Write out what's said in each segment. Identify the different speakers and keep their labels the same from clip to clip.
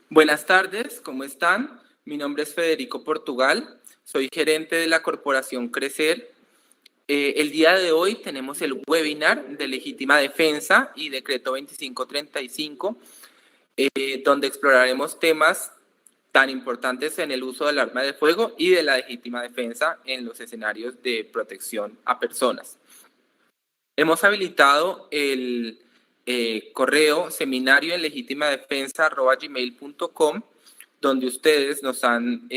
Speaker 1: Buenas tardes, ¿cómo están? Mi nombre es Federico Portugal, soy gerente de la corporación Crecer. El día de hoy tenemos el webinar de legítima defensa y decreto 2535, donde exploraremos temas tan importantes en el uso del arma de fuego y de la legítima defensa en los escenarios de protección a personas. Hemos habilitado el correo seminario en legitimadefensa@gmail.com, donde ustedes nos han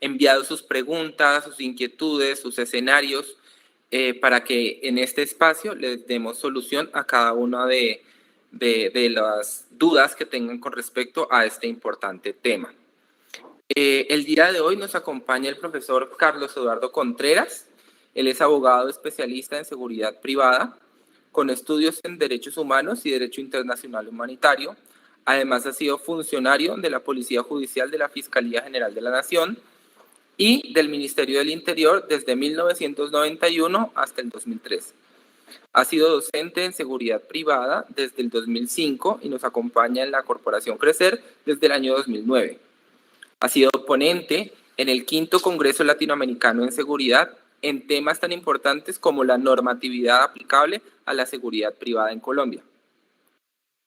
Speaker 1: enviado sus preguntas, sus inquietudes, sus escenarios, para que en este espacio les demos solución a cada una de las dudas que tengan con respecto a este importante tema. El día de hoy nos acompaña el profesor Carlos Eduardo Contreras. Él es abogado especialista en seguridad privada, con estudios en derechos humanos y derecho internacional humanitario. Además, ha sido funcionario de la Policía Judicial de la Fiscalía General de la Nación y del Ministerio del Interior desde 1991 hasta el 2003. Ha sido docente en seguridad privada desde el 2005 y nos acompaña en la Corporación Crecer desde el año 2009. Ha sido ponente en el 5º Congreso Latinoamericano en Seguridad en temas tan importantes como la normatividad aplicable a la seguridad privada en Colombia.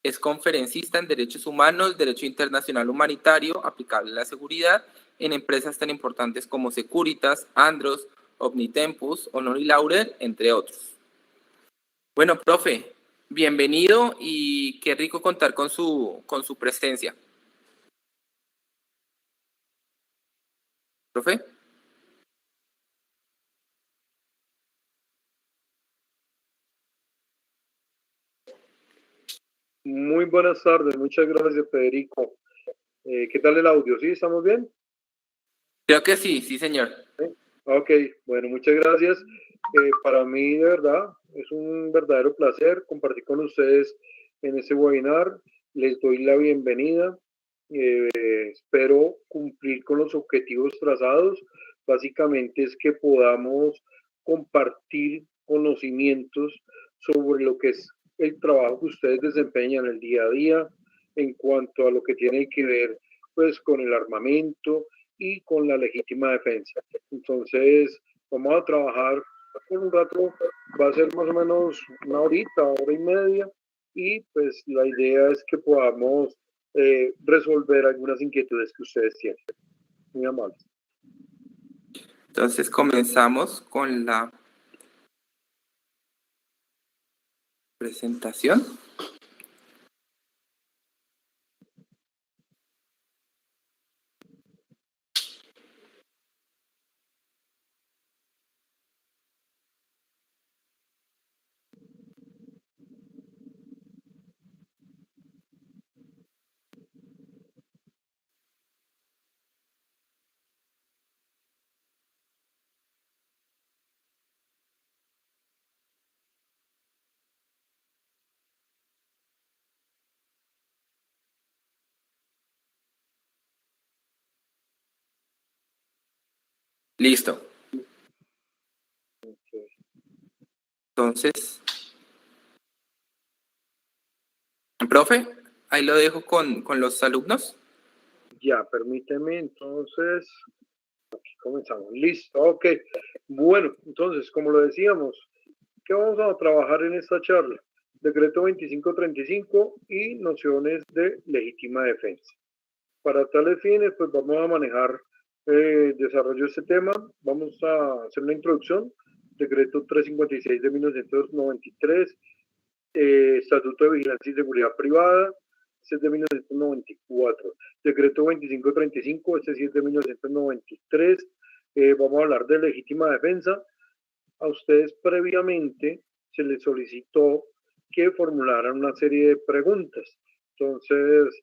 Speaker 1: Es conferencista en Derechos Humanos, Derecho Internacional Humanitario aplicable a la seguridad en empresas tan importantes como Securitas, Andros, Omnitempus, Honor y Laurel, entre otros. Bueno, profe, bienvenido y qué rico contar con su presencia. Profe.
Speaker 2: Muy buenas tardes, muchas gracias, Federico. ¿Qué tal el audio? ¿Sí? ¿Estamos bien?
Speaker 1: Creo que sí, sí, señor.
Speaker 2: Ok, bueno, muchas gracias. Para mí, de verdad, es un verdadero placer compartir con ustedes en este webinar. Les doy la bienvenida. Espero cumplir con los objetivos trazados. Básicamente es que podamos compartir conocimientos sobre lo que es el trabajo que ustedes desempeñan el día a día en cuanto a lo que tiene que ver pues con el armamento y con la legítima defensa. Entonces, vamos a trabajar por un rato, va a ser más o menos una horita, hora y media, y pues la idea es que podamos resolver algunas inquietudes que ustedes tienen. Muy amables.
Speaker 1: Entonces comenzamos con la presentación. Listo. Entonces, profe, ahí lo dejo con los alumnos.
Speaker 2: Ya, permíteme, entonces, aquí comenzamos. Listo, ok. Bueno, entonces, como lo decíamos, ¿qué vamos a trabajar en esta charla? Decreto 2535 y nociones de legítima defensa. Para tales fines, pues vamos a manejar desarrollo de este tema. Vamos a hacer una introducción. Decreto 356 de 1993, Estatuto de Vigilancia y Seguridad Privada, este es de 1994. Decreto 2535, este sí es de 1993. Vamos a hablar de legítima defensa. A ustedes previamente se les solicitó que formularan una serie de preguntas. Entonces,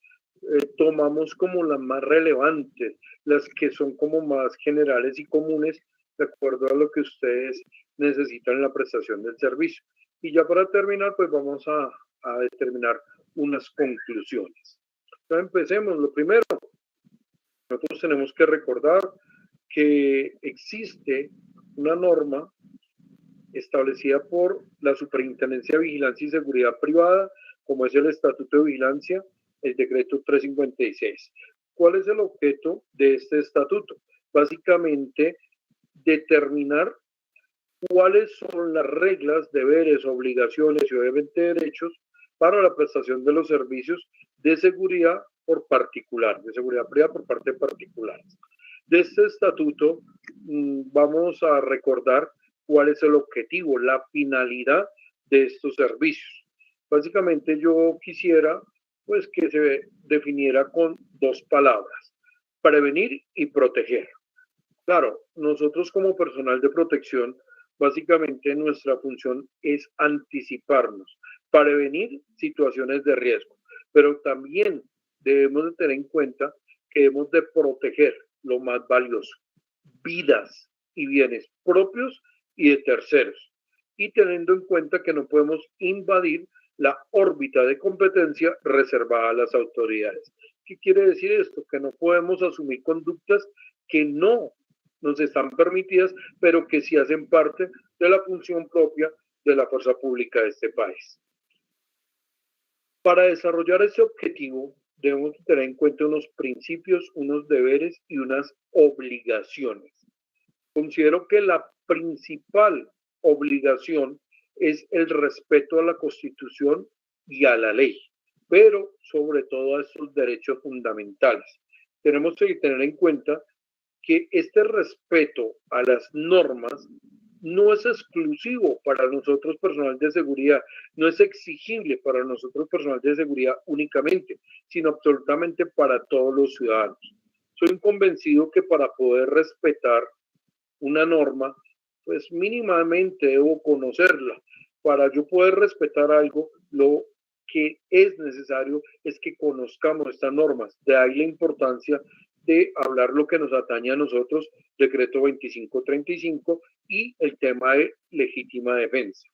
Speaker 2: tomamos como las más relevantes, las que son como más generales y comunes, de acuerdo a lo que ustedes necesitan en la prestación del servicio. Y ya para terminar, pues vamos a determinar unas conclusiones. Entonces, empecemos. Lo primero, nosotros tenemos que recordar que existe una norma establecida por la Superintendencia de Vigilancia y Seguridad Privada, como es el Estatuto de Vigilancia el decreto 356. ¿Cuál es el objeto de este estatuto? Básicamente, determinar cuáles son las reglas, deberes, obligaciones y obviamente derechos para la prestación de los servicios de seguridad por particular, de seguridad privada por parte de particulares. De este estatuto vamos a recordar cuál es el objetivo, la finalidad de estos servicios. Básicamente yo quisiera pues que se definiera con dos palabras, prevenir y proteger. Claro, nosotros como personal de protección, básicamente nuestra función es anticiparnos, prevenir situaciones de riesgo, pero también debemos de tener en cuenta que debemos de proteger lo más valioso, vidas y bienes propios y de terceros, y teniendo en cuenta que no podemos invadir la órbita de competencia reservada a las autoridades. ¿Qué quiere decir esto? Que no podemos asumir conductas que no nos están permitidas, pero que sí hacen parte de la función propia de la fuerza pública de este país. Para desarrollar ese objetivo, debemos tener en cuenta unos principios, unos deberes y unas obligaciones. Considero que la principal obligación es el respeto a la Constitución y a la ley, pero sobre todo a estos derechos fundamentales. Tenemos que tener en cuenta que este respeto a las normas no es exclusivo para nosotros personal de seguridad, no es exigible para nosotros personal de seguridad únicamente, sino absolutamente para todos los ciudadanos. Soy convencido que para poder respetar una norma, pues mínimamente debo conocerla. Para yo poder respetar algo, lo que es necesario es que conozcamos estas normas. De ahí la importancia de hablar lo que nos atañe a nosotros, decreto 2535 y el tema de legítima defensa.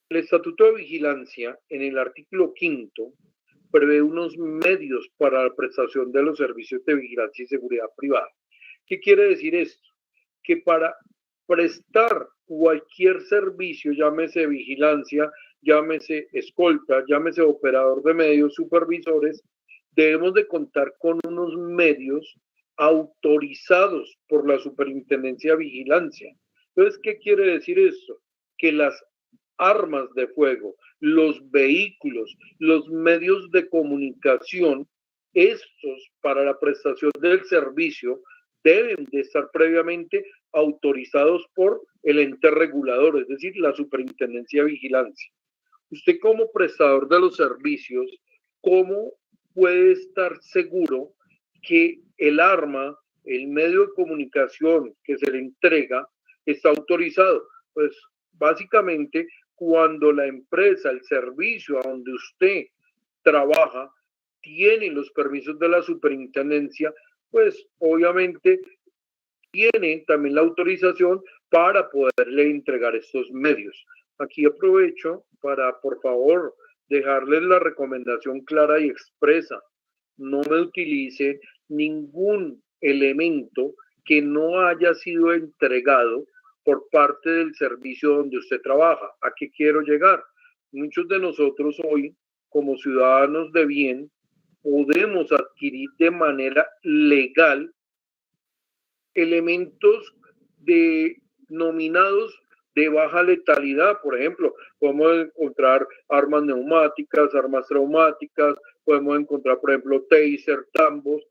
Speaker 2: El Estatuto de Vigilancia, en el artículo 5, prevé unos medios para la prestación de los servicios de vigilancia y seguridad privada. ¿Qué quiere decir esto? Que para prestar cualquier servicio, llámese vigilancia, llámese escolta, llámese operador de medios, supervisores, debemos de contar con unos medios autorizados por la Superintendencia de Vigilancia. Entonces, ¿qué quiere decir esto? Que las armas de fuego, los vehículos, los medios de comunicación, estos para la prestación del servicio deben de estar previamente autorizados por el ente regulador, es decir, la Superintendencia de Vigilancia. Usted como prestador de los servicios, ¿cómo puede estar seguro que el arma, el medio de comunicación que se le entrega está autorizado? Pues básicamente cuando la empresa, el servicio a donde usted trabaja, tiene los permisos de la superintendencia, pues obviamente tiene también la autorización para poderle entregar estos medios. Aquí aprovecho para, por favor, dejarles la recomendación clara y expresa. No me utilice ningún elemento que no haya sido entregado por parte del servicio donde usted trabaja. ¿A qué quiero llegar? Muchos de nosotros hoy, como ciudadanos de bien, podemos adquirir de manera legal elementos denominados de baja letalidad. Por ejemplo, podemos encontrar armas neumáticas, armas traumáticas, podemos encontrar, por ejemplo, taser, tambos.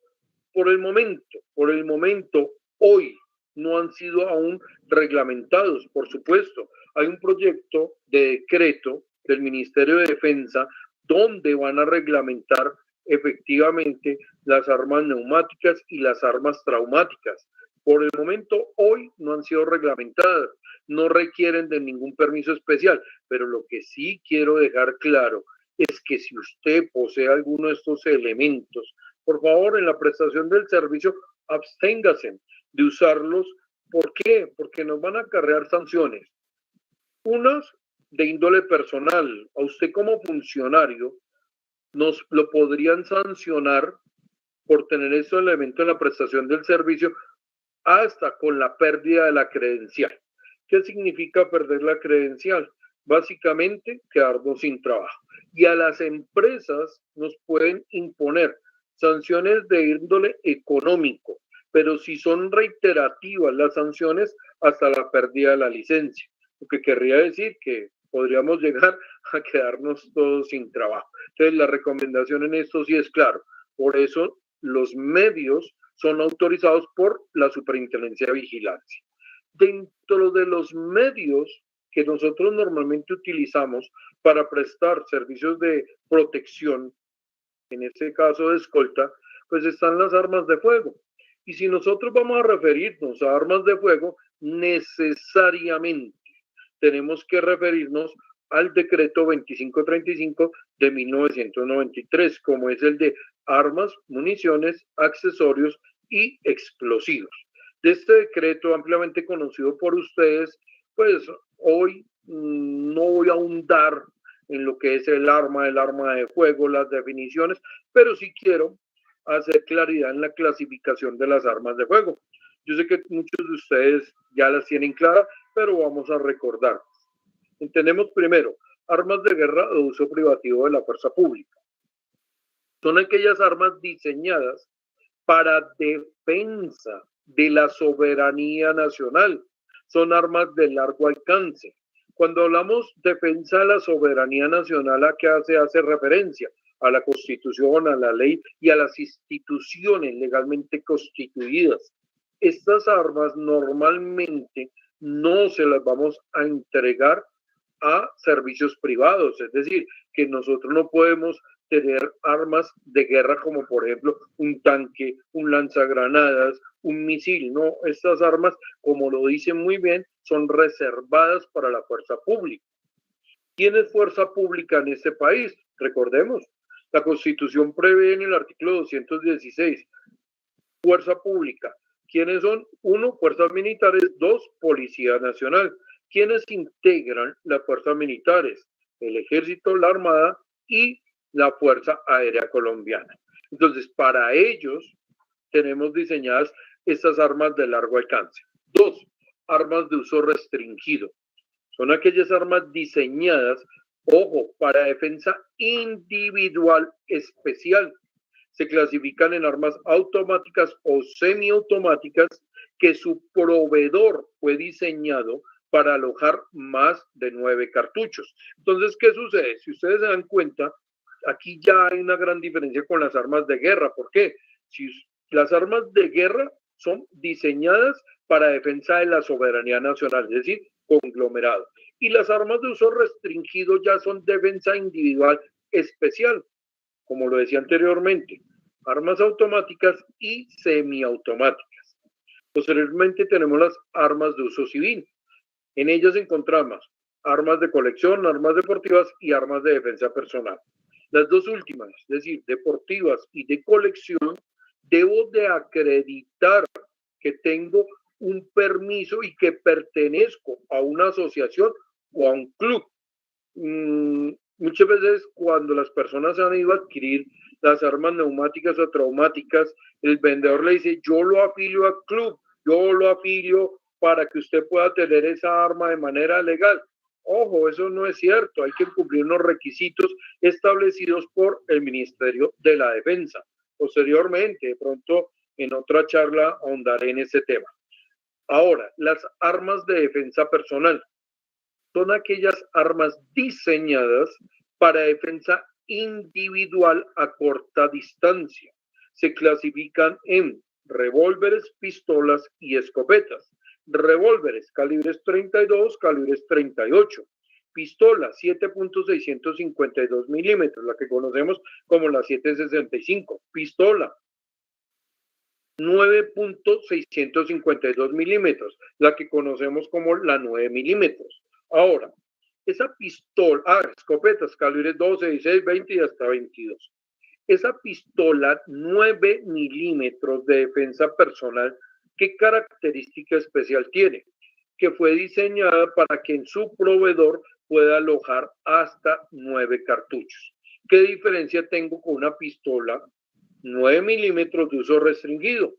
Speaker 2: Por el momento, hoy no han sido aún reglamentados, por supuesto. Hay un proyecto de decreto del Ministerio de Defensa donde van a reglamentar efectivamente las armas neumáticas y las armas traumáticas. Por el momento, hoy no han sido reglamentadas, no requieren de ningún permiso especial, pero lo que sí quiero dejar claro es que si usted posee alguno de estos elementos, por favor, en la prestación del servicio, absténgase de usarlos. ¿Por qué? Porque nos van a acarrear sanciones. Unas de índole personal. A usted como funcionario nos lo podrían sancionar por tener esos elementos en la prestación del servicio hasta con la pérdida de la credencial. ¿Qué significa perder la credencial? básicamente quedarnos sin trabajo. Y a las empresas nos pueden imponer sanciones de índole económico, pero si son reiterativas las sanciones, hasta la pérdida de la licencia, lo que querría decir que podríamos llegar a quedarnos todos sin trabajo. Entonces, la recomendación en esto sí es claro. Por eso los medios son autorizados por la Superintendencia de Vigilancia. Dentro de los medios que nosotros normalmente utilizamos para prestar servicios de protección, en este caso de escolta, pues están las armas de fuego. Y si nosotros vamos a referirnos a armas de fuego, necesariamente tenemos que referirnos al decreto 2535 de 1993, como es el de armas, municiones, accesorios y explosivos. De este decreto ampliamente conocido por ustedes, pues hoy no voy a ahondar en lo que es el arma de fuego, las definiciones, pero sí quiero hacer claridad en la clasificación de las armas de fuego. Yo sé que muchos de ustedes ya las tienen claras, pero vamos a recordar. Entendemos primero, armas de guerra de uso privativo de la fuerza pública. Son aquellas armas diseñadas para defensa de la soberanía nacional. Son armas de largo alcance. Cuando hablamos defensa de la soberanía nacional, ¿a qué hace referencia? A la Constitución, a la ley y a las instituciones legalmente constituidas. Estas armas normalmente no se las vamos a entregar a servicios privados, es decir, que nosotros no podemos tener armas de guerra como por ejemplo un tanque, un lanzagranadas, un misil, no, estas armas, como lo dicen muy bien, son reservadas para la fuerza pública. ¿Quién es fuerza pública en este país? Recordemos, la Constitución prevé en el artículo 216, fuerza pública. ¿Quiénes son? 1, fuerzas militares. 2, Policía Nacional. ¿Quiénes integran las fuerzas militares? El Ejército, la Armada y la Fuerza Aérea Colombiana. Entonces, para ellos tenemos diseñadas estas armas de largo alcance. 2, armas de uso restringido. Son aquellas armas diseñadas, ojo, para defensa individual especial. Se clasifican en armas automáticas o semiautomáticas que su proveedor fue diseñado para alojar más de 9 cartuchos. Entonces, ¿qué sucede? Si ustedes se dan cuenta, aquí ya hay una gran diferencia con las armas de guerra. ¿Por qué? Si las armas de guerra son diseñadas para defensa de la soberanía nacional, es decir, conglomerado. Y las armas de uso restringido ya son defensa individual especial, como lo decía anteriormente, armas automáticas y semiautomáticas. Posteriormente tenemos las armas de uso civil. En ellas encontramos armas de colección, armas deportivas y armas de defensa personal. Las dos últimas, es decir, deportivas y de colección, debo de acreditar que tengo un permiso y que pertenezco a una asociación o a un club. Muchas veces cuando las personas han ido a adquirir las armas neumáticas o traumáticas, el vendedor le dice, yo lo afilio al club, yo lo afilio para que usted pueda tener esa arma de manera legal. Ojo, eso no es cierto, hay que cumplir unos requisitos establecidos por el Ministerio de la Defensa. Posteriormente, de pronto, en otra charla ahondaré en ese tema. Ahora, las armas de defensa personal son aquellas armas diseñadas para defensa individual a corta distancia. Se clasifican en revólveres, pistolas y escopetas. Revólveres, calibres 32, calibres 38. Pistola, 7.652 milímetros, la que conocemos como la 7.65. Pistola, 9.652 milímetros, la que conocemos como la 9 milímetros. Ahora, esa pistola, escopetas, calibres 12, 16, 20 y hasta 22. Esa pistola 9 milímetros de defensa personal, ¿qué característica especial tiene? Que fue diseñada para que en su proveedor pueda alojar hasta 9 cartuchos. ¿Qué diferencia tengo con una pistola 9 milímetros de uso restringido?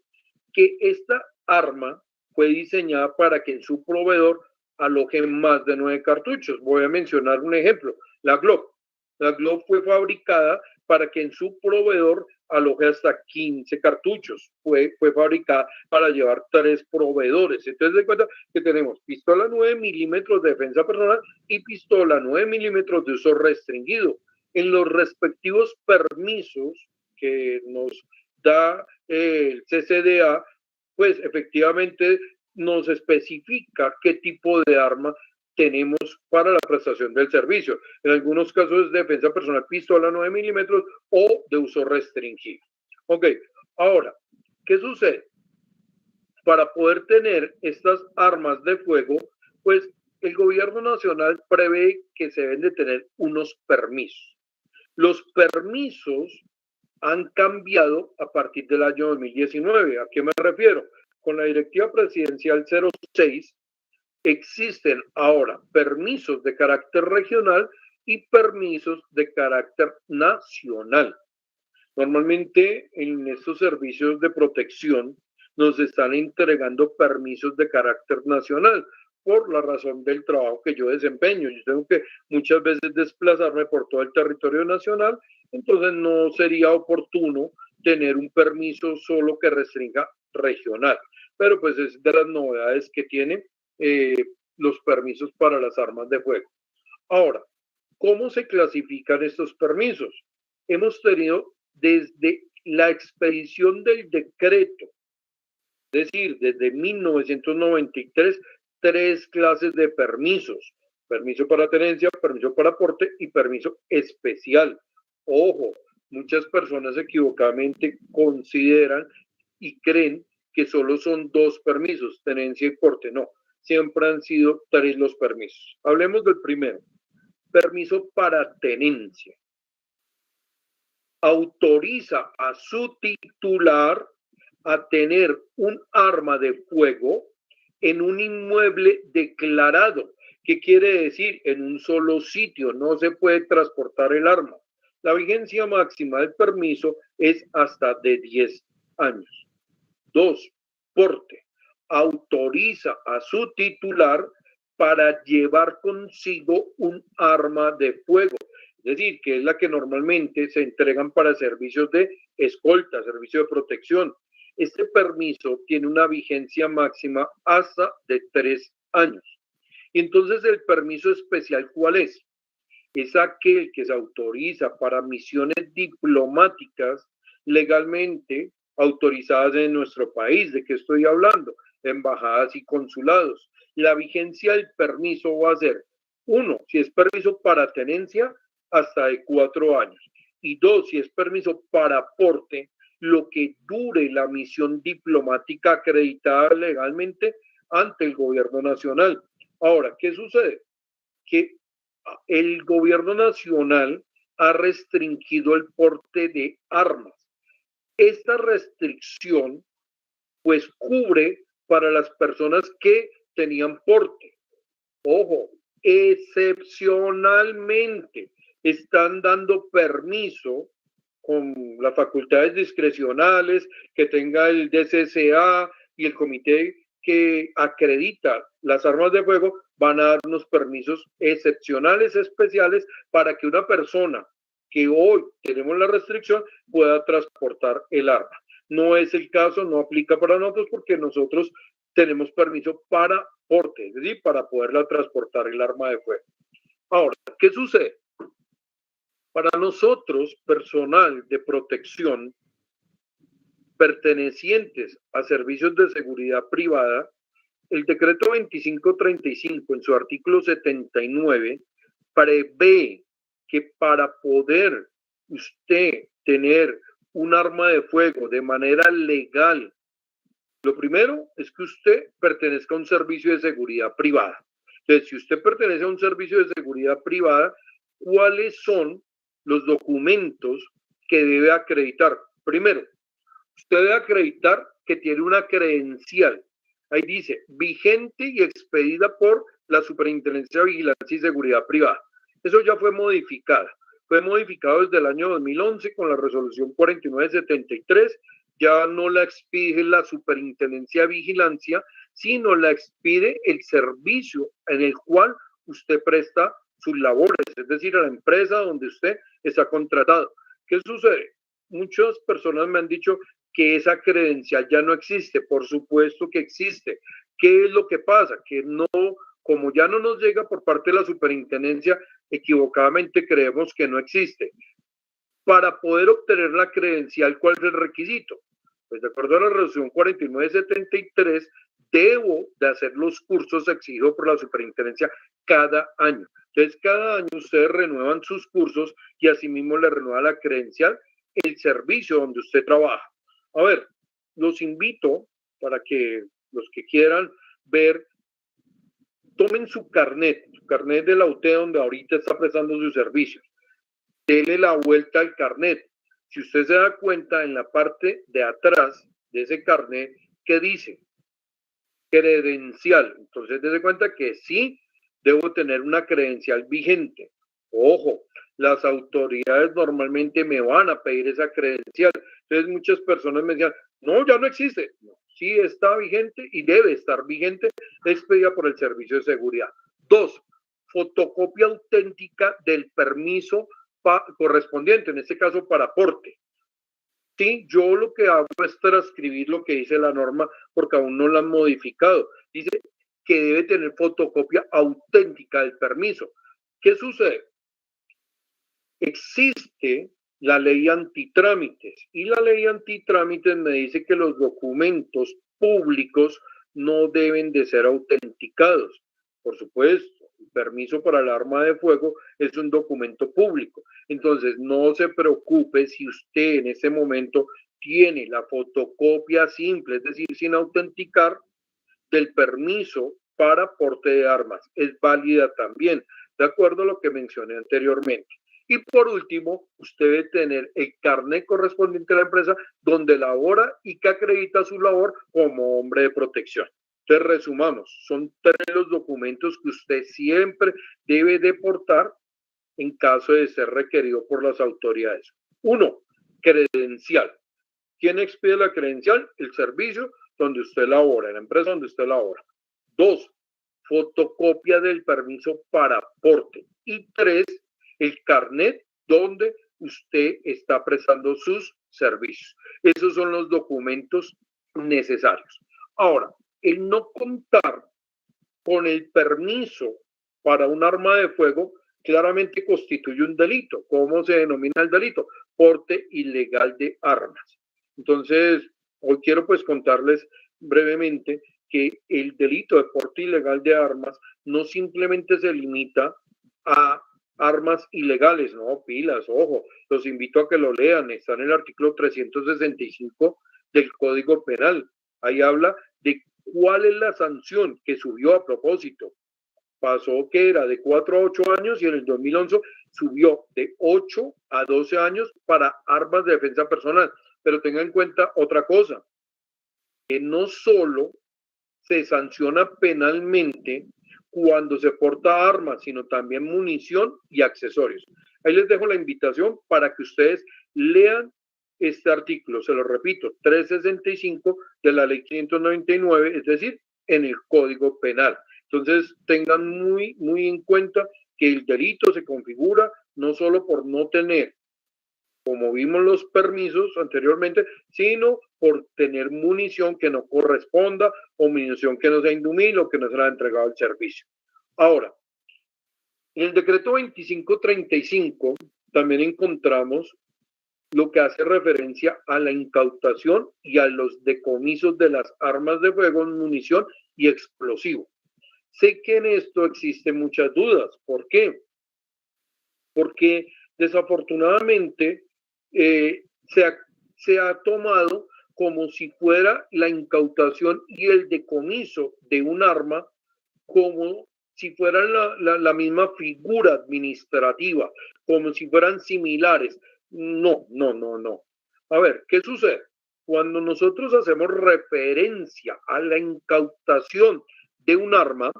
Speaker 2: Que esta arma fue diseñada para que en su proveedor alojen más de 9 cartuchos. Voy a mencionar un ejemplo, la Glock. La Glock fue fabricada para que en su proveedor aloje hasta 15 cartuchos. Fue fabricada para llevar 3 proveedores. Entonces, de cuenta que tenemos pistola 9 milímetros de defensa personal y pistola 9 milímetros de uso restringido. En los respectivos permisos que nos da el CCDA, pues efectivamente nos especifica qué tipo de arma tenemos para la prestación del servicio. En algunos casos es defensa personal, pistola 9 milímetros o de uso restringido. Ok, ahora, ¿qué sucede? Para poder tener estas armas de fuego, pues el gobierno nacional prevé que se deben de tener unos permisos. Los permisos han cambiado a partir del año 2019. ¿A qué me refiero? Con la Directiva Presidencial 06 existen ahora permisos de carácter regional y permisos de carácter nacional. Normalmente en estos servicios de protección nos están entregando permisos de carácter nacional por la razón del trabajo que yo desempeño. Yo tengo que muchas veces desplazarme por todo el territorio nacional, entonces no sería oportuno tener un permiso solo que restrinja regional. Pero pues es de las novedades que tiene los permisos para las armas de fuego. Ahora, ¿cómo se clasifican estos permisos? Hemos tenido desde la expedición del decreto, es decir, desde 1993, 3 clases de permisos. Permiso para tenencia, permiso para porte y permiso especial. Ojo, muchas personas equivocadamente consideran y creen que solo son 2 permisos, tenencia y porte. No, siempre han sido 3 los permisos. Hablemos del primero. Permiso para tenencia. Autoriza a su titular a tener un arma de fuego en un inmueble declarado. ¿Qué quiere decir? En un solo sitio, no se puede transportar el arma. La vigencia máxima del permiso es hasta de 10 años. 2. Porte. Autoriza a su titular para llevar consigo un arma de fuego. Es decir, que es la que normalmente se entregan para servicios de escolta, servicio de protección. Este permiso tiene una vigencia máxima hasta de 3 años. Entonces, el permiso especial, ¿cuál es? Es aquel que se autoriza para misiones diplomáticas legalmente autorizadas en nuestro país. ¿De qué estoy hablando? Embajadas y consulados. La vigencia del permiso va a ser, 1, si es permiso para tenencia, hasta de 4 años. Y 2, si es permiso para porte, lo que dure la misión diplomática acreditada legalmente ante el gobierno nacional. Ahora, ¿qué sucede? Que el gobierno nacional ha restringido el porte de armas. Esta restricción, pues, cubre para las personas que tenían porte. Ojo, excepcionalmente están dando permiso con las facultades discrecionales que tenga el DCCA y el comité que acredita las armas de fuego, van a dar unos permisos excepcionales, especiales, para que una persona que hoy tenemos la restricción pueda transportar el arma. No es el caso, no aplica para nosotros porque nosotros tenemos permiso para porte, es decir, para poderla transportar el arma de fuego. Ahora, ¿qué sucede? Para nosotros, personal de protección pertenecientes a servicios de seguridad privada, el decreto 2535 en su artículo 79 prevé que para poder usted tener un arma de fuego de manera legal, lo primero es que usted pertenezca a un servicio de seguridad privada. Entonces, si usted pertenece a un servicio de seguridad privada, ¿cuáles son los documentos que debe acreditar? Primero, usted debe acreditar que tiene una credencial. Ahí dice, vigente y expedida por la Superintendencia de Vigilancia y Seguridad Privada. Eso ya fue modificada. Fue modificado desde el año 2011 con la resolución 4973. Ya no la expide la Superintendencia de Vigilancia, sino la expide el servicio en el cual usted presta sus labores, es decir, a la empresa donde usted está contratado. ¿Qué sucede? Muchas personas me han dicho que esa credencial ya no existe. Por supuesto que existe. ¿Qué es lo que pasa? Que no, como ya no nos llega por parte de la superintendencia, equivocadamente creemos que no existe. Para poder obtener la credencial, ¿cuál es el requisito? Pues de acuerdo a la resolución 4973, debo de hacer los cursos exigidos por la superintendencia cada año. Entonces, cada año ustedes renuevan sus cursos y asimismo le renueva la credencial el servicio donde usted trabaja. A ver, los invito para que los que quieran ver, tomen su carnet de la UTE donde ahorita está prestando sus servicios. Dele la vuelta al carnet. Si usted se da cuenta, en la parte de atrás de ese carnet, ¿qué dice? Credencial. Entonces, dése cuenta que sí debo tener una credencial vigente. Ojo, las autoridades normalmente me van a pedir esa credencial. Entonces, muchas personas me decían, no, ya no existe. No, sí está vigente y debe estar vigente, expedida por el Servicio de Seguridad. 2, fotocopia auténtica del permiso correspondiente, en este caso para aporte. Sí, yo lo que hago es transcribir lo que dice la norma porque aún no la han modificado. Dice que debe tener fotocopia auténtica del permiso. ¿Qué sucede? Existe la ley antitrámites y la ley antitrámites me dice que los documentos públicos no deben de ser autenticados. Por supuesto, el permiso para el arma de fuego es un documento público. Entonces, no se preocupe si usted en ese momento tiene la fotocopia simple, es decir, sin autenticar, del permiso para porte de armas. Es válida también, de acuerdo a lo que mencioné anteriormente. Y por último, usted debe tener el carnet correspondiente a la empresa donde labora y que acredita su labor como hombre de protección. Entonces, resumamos, son 3 los documentos que usted siempre debe de portar en caso de ser requerido por las autoridades. 1, credencial. ¿Quién expide la credencial? El servicio donde usted labora, en la empresa donde usted labora. 2, fotocopia del permiso para aporte. Y 3, el carnet donde usted está prestando sus servicios. Esos son los documentos necesarios. Ahora, el no contar con el permiso para un arma de fuego claramente constituye un delito. ¿Cómo se denomina el delito? Porte ilegal de armas. Entonces, hoy quiero pues contarles brevemente que el delito de porte ilegal de armas no simplemente se limita a armas ilegales, no, pilas, ojo, los invito a que lo lean, está en el artículo 365 del Código Penal. Ahí habla de cuál es la sanción que subió a propósito. Pasó que era de 4 a 8 años y en el 2011 subió de 8 a 12 años para armas de defensa personal. Pero tenga en cuenta otra cosa, que no solo se sanciona penalmente cuando se porta armas, sino también munición y accesorios. Ahí les dejo la invitación para que ustedes lean este artículo, se lo repito, 365 de la ley 599, es decir, en el Código Penal. Entonces, tengan muy en cuenta que el delito se configura no solo por no tener, como vimos los permisos anteriormente, sino por tener munición que no corresponda o munición que no sea indumil o que no se le ha entregado al servicio. Ahora, en el decreto 2535 también encontramos lo que hace referencia a la incautación y a los decomisos de las armas de fuego, munición y explosivo. Sé que en esto existen muchas dudas. ¿Por qué? Porque desafortunadamente se ha tomado como si fuera la incautación y el decomiso de un arma como si fueran la misma figura administrativa, como si fueran similares. No. A ver, ¿qué sucede? Cuando nosotros hacemos referencia a la incautación de un arma,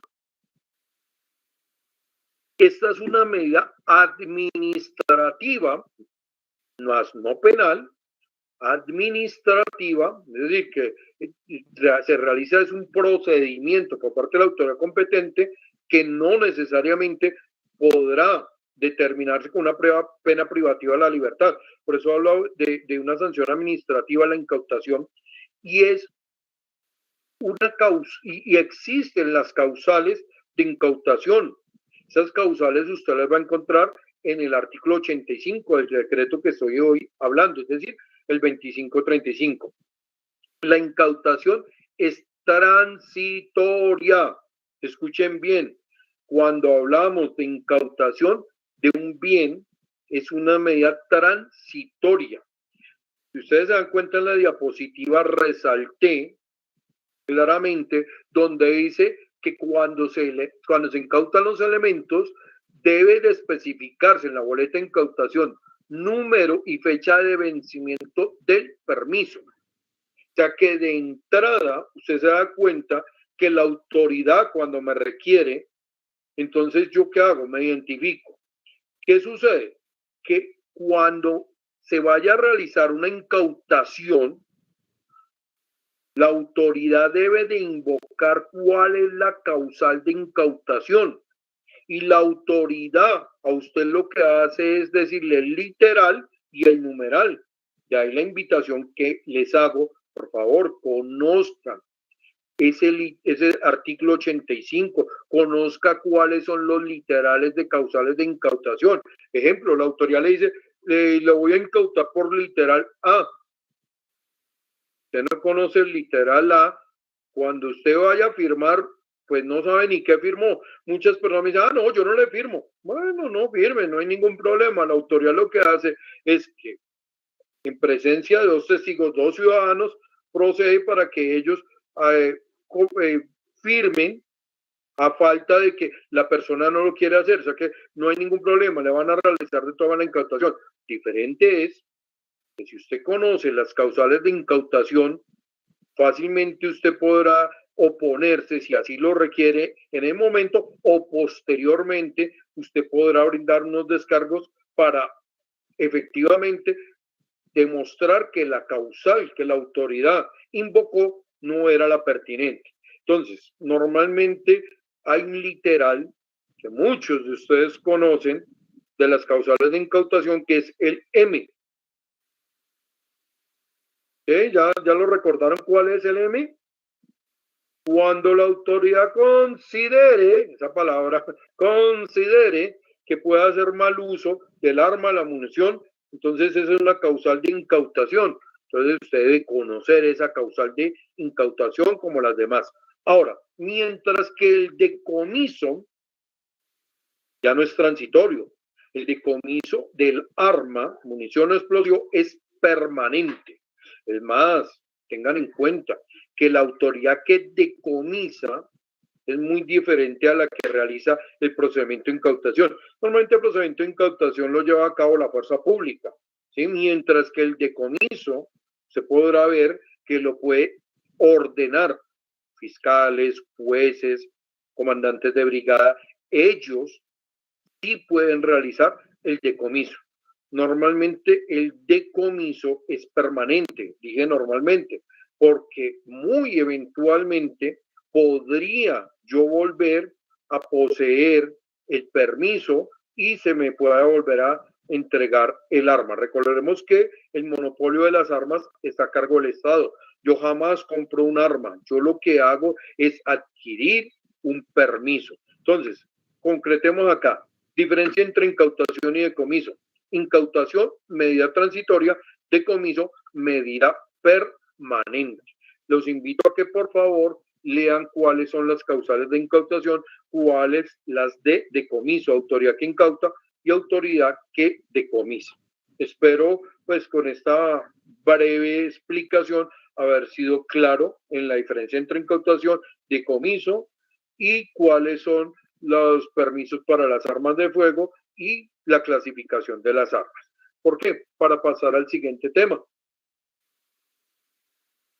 Speaker 2: esta es una medida administrativa, no penal, administrativa, es decir, que se realiza es un procedimiento por parte de la autoridad competente que no necesariamente podrá determinarse con una pena privativa de la libertad. Por eso hablo de una sanción administrativa, la incautación, y es una causa, y existen las causales de incautación. Esas causales usted las va a encontrar en el artículo 85 del decreto que estoy hoy hablando, es decir, el 2535. La incautación es transitoria. Escuchen bien, cuando hablamos de incautación de un bien, es una medida transitoria. Si ustedes se dan cuenta en la diapositiva, resalté claramente donde dice que cuando se incautan los elementos, debe de especificarse en la boleta de incautación número y fecha de vencimiento del permiso. O sea que de entrada usted se da cuenta que la autoridad cuando me requiere, entonces yo qué hago, me identifico. ¿Qué sucede? Que cuando se vaya a realizar una incautación, la autoridad debe de invocar cuál es la causal de incautación. Y la autoridad a usted lo que hace es decirle el literal y el numeral. De ahí la invitación que les hago, por favor, conozcan ese artículo 85, conozca cuáles son los literales de causales de incautación. Ejemplo, la autoridad le dice, lo voy a incautar por literal A. Usted no conoce el literal A, cuando usted vaya a firmar, pues no sabe ni qué firmó. Muchas personas me dicen, no, yo no le firmo. Bueno, no firme, no hay ningún problema. La autoridad lo que hace es que en presencia de dos testigos, dos ciudadanos, procede para que ellos firmen a falta de que la persona no lo quiere hacer. O sea que no hay ningún problema, le van a realizar de toda la incautación. Diferente es que si usted conoce las causales de incautación, fácilmente usted podrá oponerse si así lo requiere en el momento o posteriormente usted podrá brindar unos descargos para efectivamente demostrar que la causal que la autoridad invocó no era la pertinente. Entonces, normalmente hay un literal que muchos de ustedes conocen de las causales de incautación que es el M. ¿Ya lo recordaron cuál es el M? Cuando la autoridad considere, esa palabra, considere que pueda hacer mal uso del arma, la munición, entonces esa es una causal de incautación. Entonces usted debe conocer esa causal de incautación como las demás. Ahora, mientras que el decomiso ya no es transitorio, el decomiso del arma, munición o explosivo es permanente. Es más, tengan en cuenta que la autoridad que decomisa es muy diferente a la que realiza el procedimiento de incautación. Normalmente el procedimiento de incautación lo lleva a cabo la fuerza pública, ¿sí? Mientras que el decomiso se podrá ver que lo puede ordenar fiscales, jueces, comandantes de brigada. Ellos sí pueden realizar el decomiso. Normalmente el decomiso es permanente, dije normalmente, porque muy eventualmente podría yo volver a poseer el permiso y se me pueda volver a entregar el arma. Recordemos que el monopolio de las armas está a cargo del Estado. Yo jamás compro un arma, yo lo que hago es adquirir un permiso. Entonces, concretemos acá, diferencia entre incautación y decomiso. Incautación, medida transitoria; decomiso, medida permanente. Los invito a que por favor lean cuáles son las causales de incautación, cuáles las de decomiso, autoridad que incauta y autoridad que decomisa. Espero pues con esta breve explicación haber sido claro en la diferencia entre incautación, decomiso y cuáles son los permisos para las armas de fuego y la clasificación de las armas. ¿Por qué? Para pasar al siguiente tema.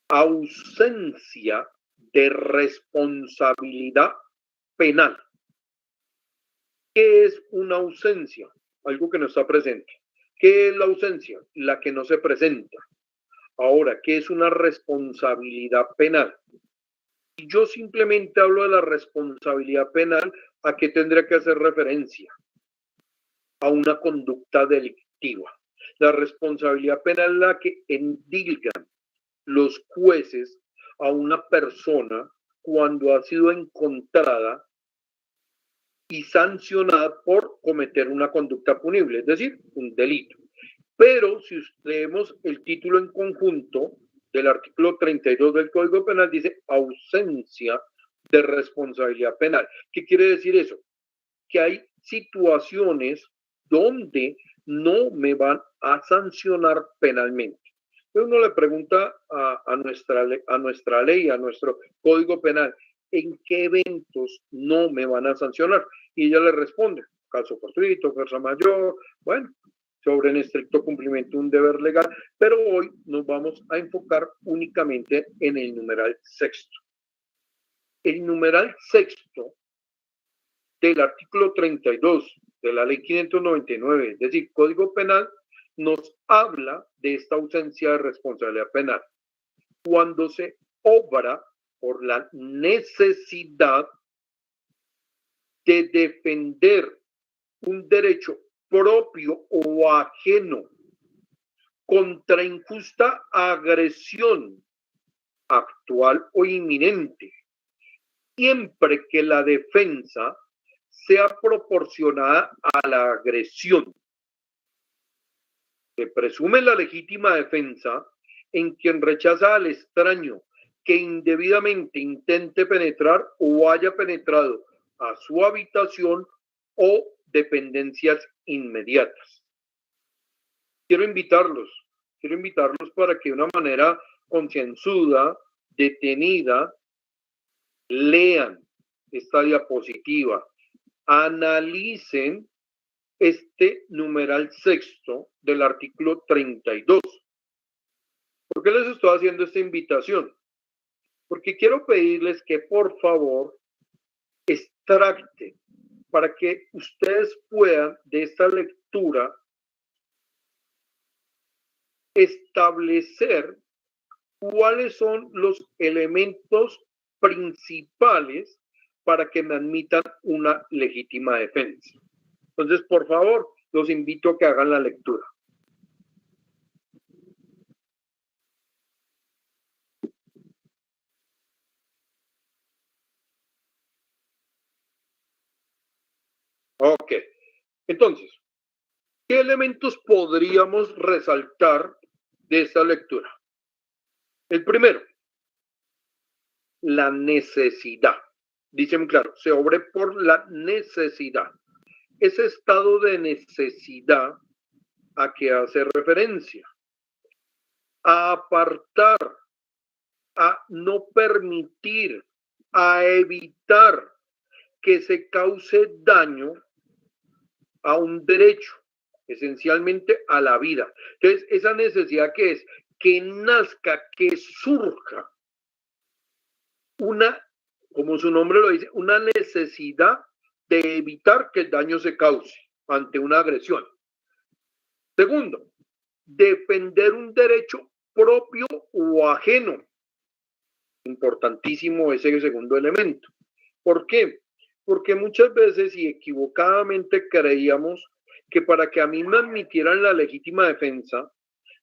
Speaker 2: Ausencia de responsabilidad penal. ¿Qué es una ausencia? Algo que no está presente. ¿Qué es la ausencia? La que no se presenta. Ahora, ¿qué es una responsabilidad penal? Si yo simplemente hablo de la responsabilidad penal, ¿a qué tendría que hacer referencia? A una conducta delictiva. La responsabilidad penal es la que endilgan los jueces a una persona cuando ha sido encontrada y sancionada por cometer una conducta punible, es decir, un delito. Pero si leemos el título en conjunto del artículo 32 del Código Penal, dice ausencia de responsabilidad penal. ¿Qué quiere decir eso? Que hay situaciones donde no me van a sancionar penalmente. Entonces uno le pregunta a nuestra ley, a nuestro Código Penal, ¿en qué eventos no me van a sancionar? Y ella le responde, caso fortuito, fuerza mayor, bueno, sobre en estricto cumplimiento de un deber legal, pero hoy nos vamos a enfocar únicamente en el numeral sexto. El numeral sexto del artículo 32 de la ley 599, es decir, Código Penal, nos habla de esta ausencia de responsabilidad penal. Cuando se obra por la necesidad de defender un derecho propio o ajeno contra injusta agresión actual o inminente, siempre que la defensa sea proporcionada a la agresión. Se presume la legítima defensa en quien rechaza al extraño que indebidamente intente penetrar o haya penetrado a su habitación o dependencias inmediatas. Quiero invitarlos para que de una manera concienzuda, detenida, lean esta diapositiva, analicen este numeral sexto del artículo 32. ¿Por qué les estoy haciendo esta invitación? Porque quiero pedirles que por favor extracten para que ustedes puedan de esta lectura establecer cuáles son los elementos principales para que me admitan una legítima defensa. Entonces, por favor, los invito a que hagan la lectura. Ok. Entonces, ¿qué elementos podríamos resaltar de esta lectura? El primero, la necesidad. Dice muy claro, se obre por la necesidad. Ese estado de necesidad a que hace referencia. A apartar, a no permitir, a evitar que se cause daño a un derecho, esencialmente a la vida. Entonces, esa necesidad que es que nazca, que surja una, como su nombre lo dice, una necesidad de evitar que el daño se cause ante una agresión. Segundo, defender un derecho propio o ajeno. Importantísimo ese segundo elemento. ¿Por qué? Porque muchas veces y equivocadamente creíamos que para que a mí me admitieran la legítima defensa,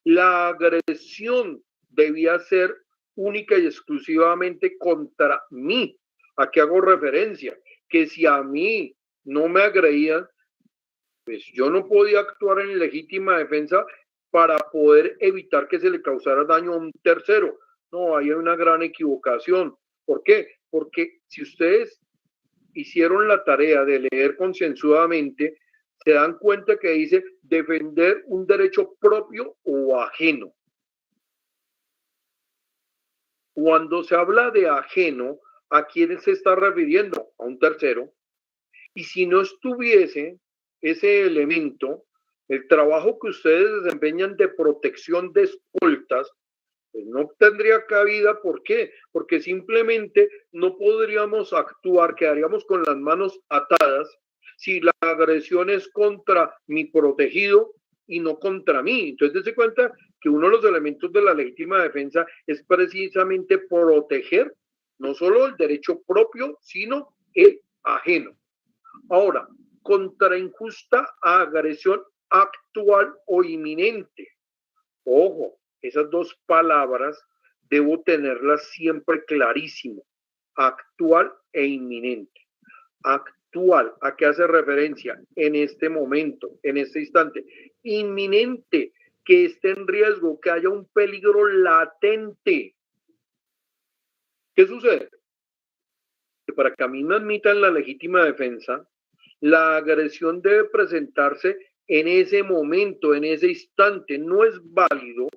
Speaker 2: la agresión debía ser única y exclusivamente contra mí. ¿A qué hago referencia? Que si a mí no me agredían, pues yo no podía actuar en legítima defensa para poder evitar que se le causara daño a un tercero. No, hay una gran equivocación. ¿Por qué? Porque si ustedes hicieron la tarea de leer concienzudamente, se dan cuenta que dice defender un derecho propio o ajeno. Cuando se habla de ajeno, ¿a quién se está refiriendo? A un tercero. Y si no estuviese ese elemento, el trabajo que ustedes desempeñan de protección de escoltas, pues no tendría cabida. ¿Por qué? Porque simplemente no podríamos actuar, quedaríamos con las manos atadas si la agresión es contra mi protegido y no contra mí. Entonces, dése cuenta que uno de los elementos de la legítima defensa es precisamente proteger no solo el derecho propio, sino el ajeno. Ahora, contra injusta agresión actual o inminente. Ojo, esas dos palabras debo tenerlas siempre clarísimo. Actual e inminente. Actual, ¿a qué hace referencia? En este momento, en este instante. Inminente, que esté en riesgo, que haya un peligro latente. ¿Qué sucede? Que para que a mí me admitan la legítima defensa, la agresión debe presentarse en ese momento, en ese instante. No es válido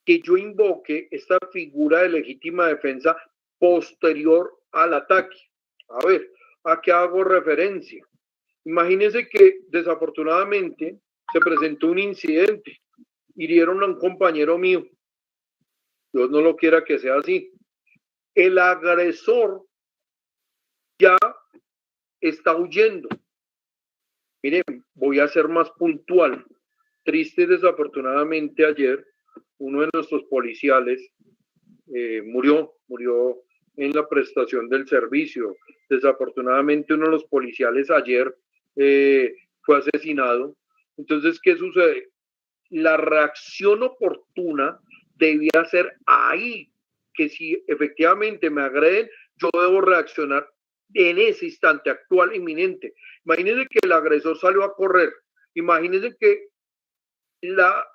Speaker 2: que yo invoque esta figura de legítima defensa posterior al ataque. A ver, ¿a qué hago referencia? Imagínense que desafortunadamente se presentó un incidente, hirieron a un compañero mío. Dios no lo quiera que sea así. El agresor ya está huyendo. Miren, voy a ser más puntual. Triste, desafortunadamente ayer, uno de nuestros policiales murió en la prestación del servicio. Desafortunadamente uno de los policiales ayer fue asesinado. Entonces, ¿qué sucede? La reacción oportuna debía ser ahí, que si efectivamente me agreden, yo debo reaccionar en ese instante actual, inminente. Imagínense que el agresor salió a correr. Imagínense que la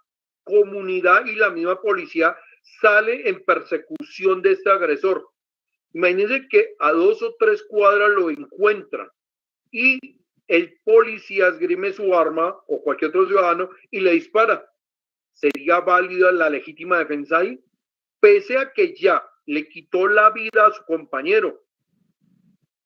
Speaker 2: comunidad y la misma policía sale en persecución de este agresor. Imagínense que a 2 o 3 cuadras lo encuentran y el policía esgrime su arma o cualquier otro ciudadano y le dispara. ¿Sería válida la legítima defensa ahí? Pese a que ya le quitó la vida a su compañero.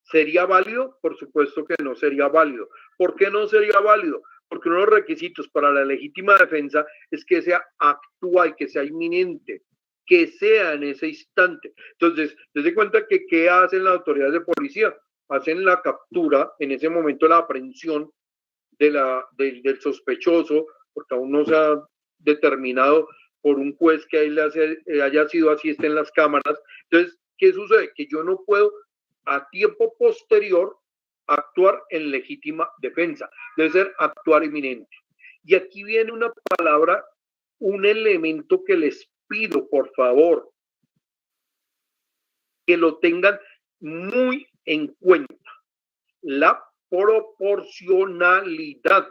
Speaker 2: ¿Sería válido? Por supuesto que no sería válido. ¿Por qué no sería válido? Porque uno de los requisitos para la legítima defensa es que sea actual, que sea inminente, que sea en ese instante. Entonces, desde cuenta que ¿qué hacen las autoridades de policía? Hacen la captura, en ese momento la aprehensión del sospechoso, porque aún no se ha determinado por un juez que haya sido así, esté en las cámaras. Entonces, ¿qué sucede? Que yo no puedo a tiempo posterior actuar en legítima defensa, debe ser actuar inminente. Y aquí viene una palabra, un elemento que les pido, por favor, que lo tengan muy en cuenta, la proporcionalidad.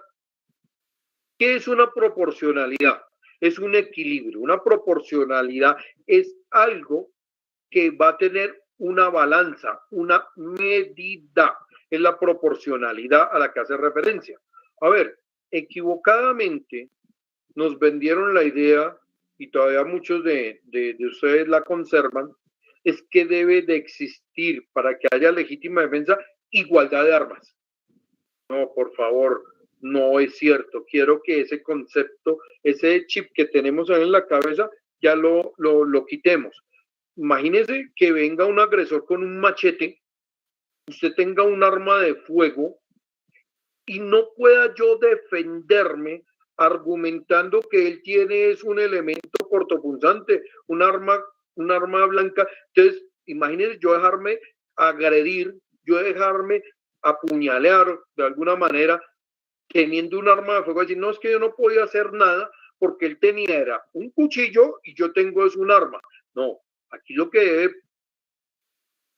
Speaker 2: ¿Qué es una proporcionalidad? Es un equilibrio. Una proporcionalidad es algo que va a tener una balanza, una medida. Es la proporcionalidad a la que hace referencia. A ver, equivocadamente nos vendieron la idea, y todavía muchos de ustedes la conservan, es que debe de existir para que haya legítima defensa igualdad de armas. No, por favor, no es cierto. Quiero que ese concepto, ese chip que tenemos ahí en la cabeza, ya lo quitemos. Imagínese que venga un agresor con un machete, usted tenga un arma de fuego y no pueda yo defenderme argumentando que él tiene es un elemento cortopunzante, un arma blanca. Entonces, imagínese yo dejarme agredir, yo dejarme apuñalear de alguna manera teniendo un arma de fuego, decir, no, es que yo no podía hacer nada porque él tenía era un cuchillo y yo tengo es un arma. No, aquí lo que debe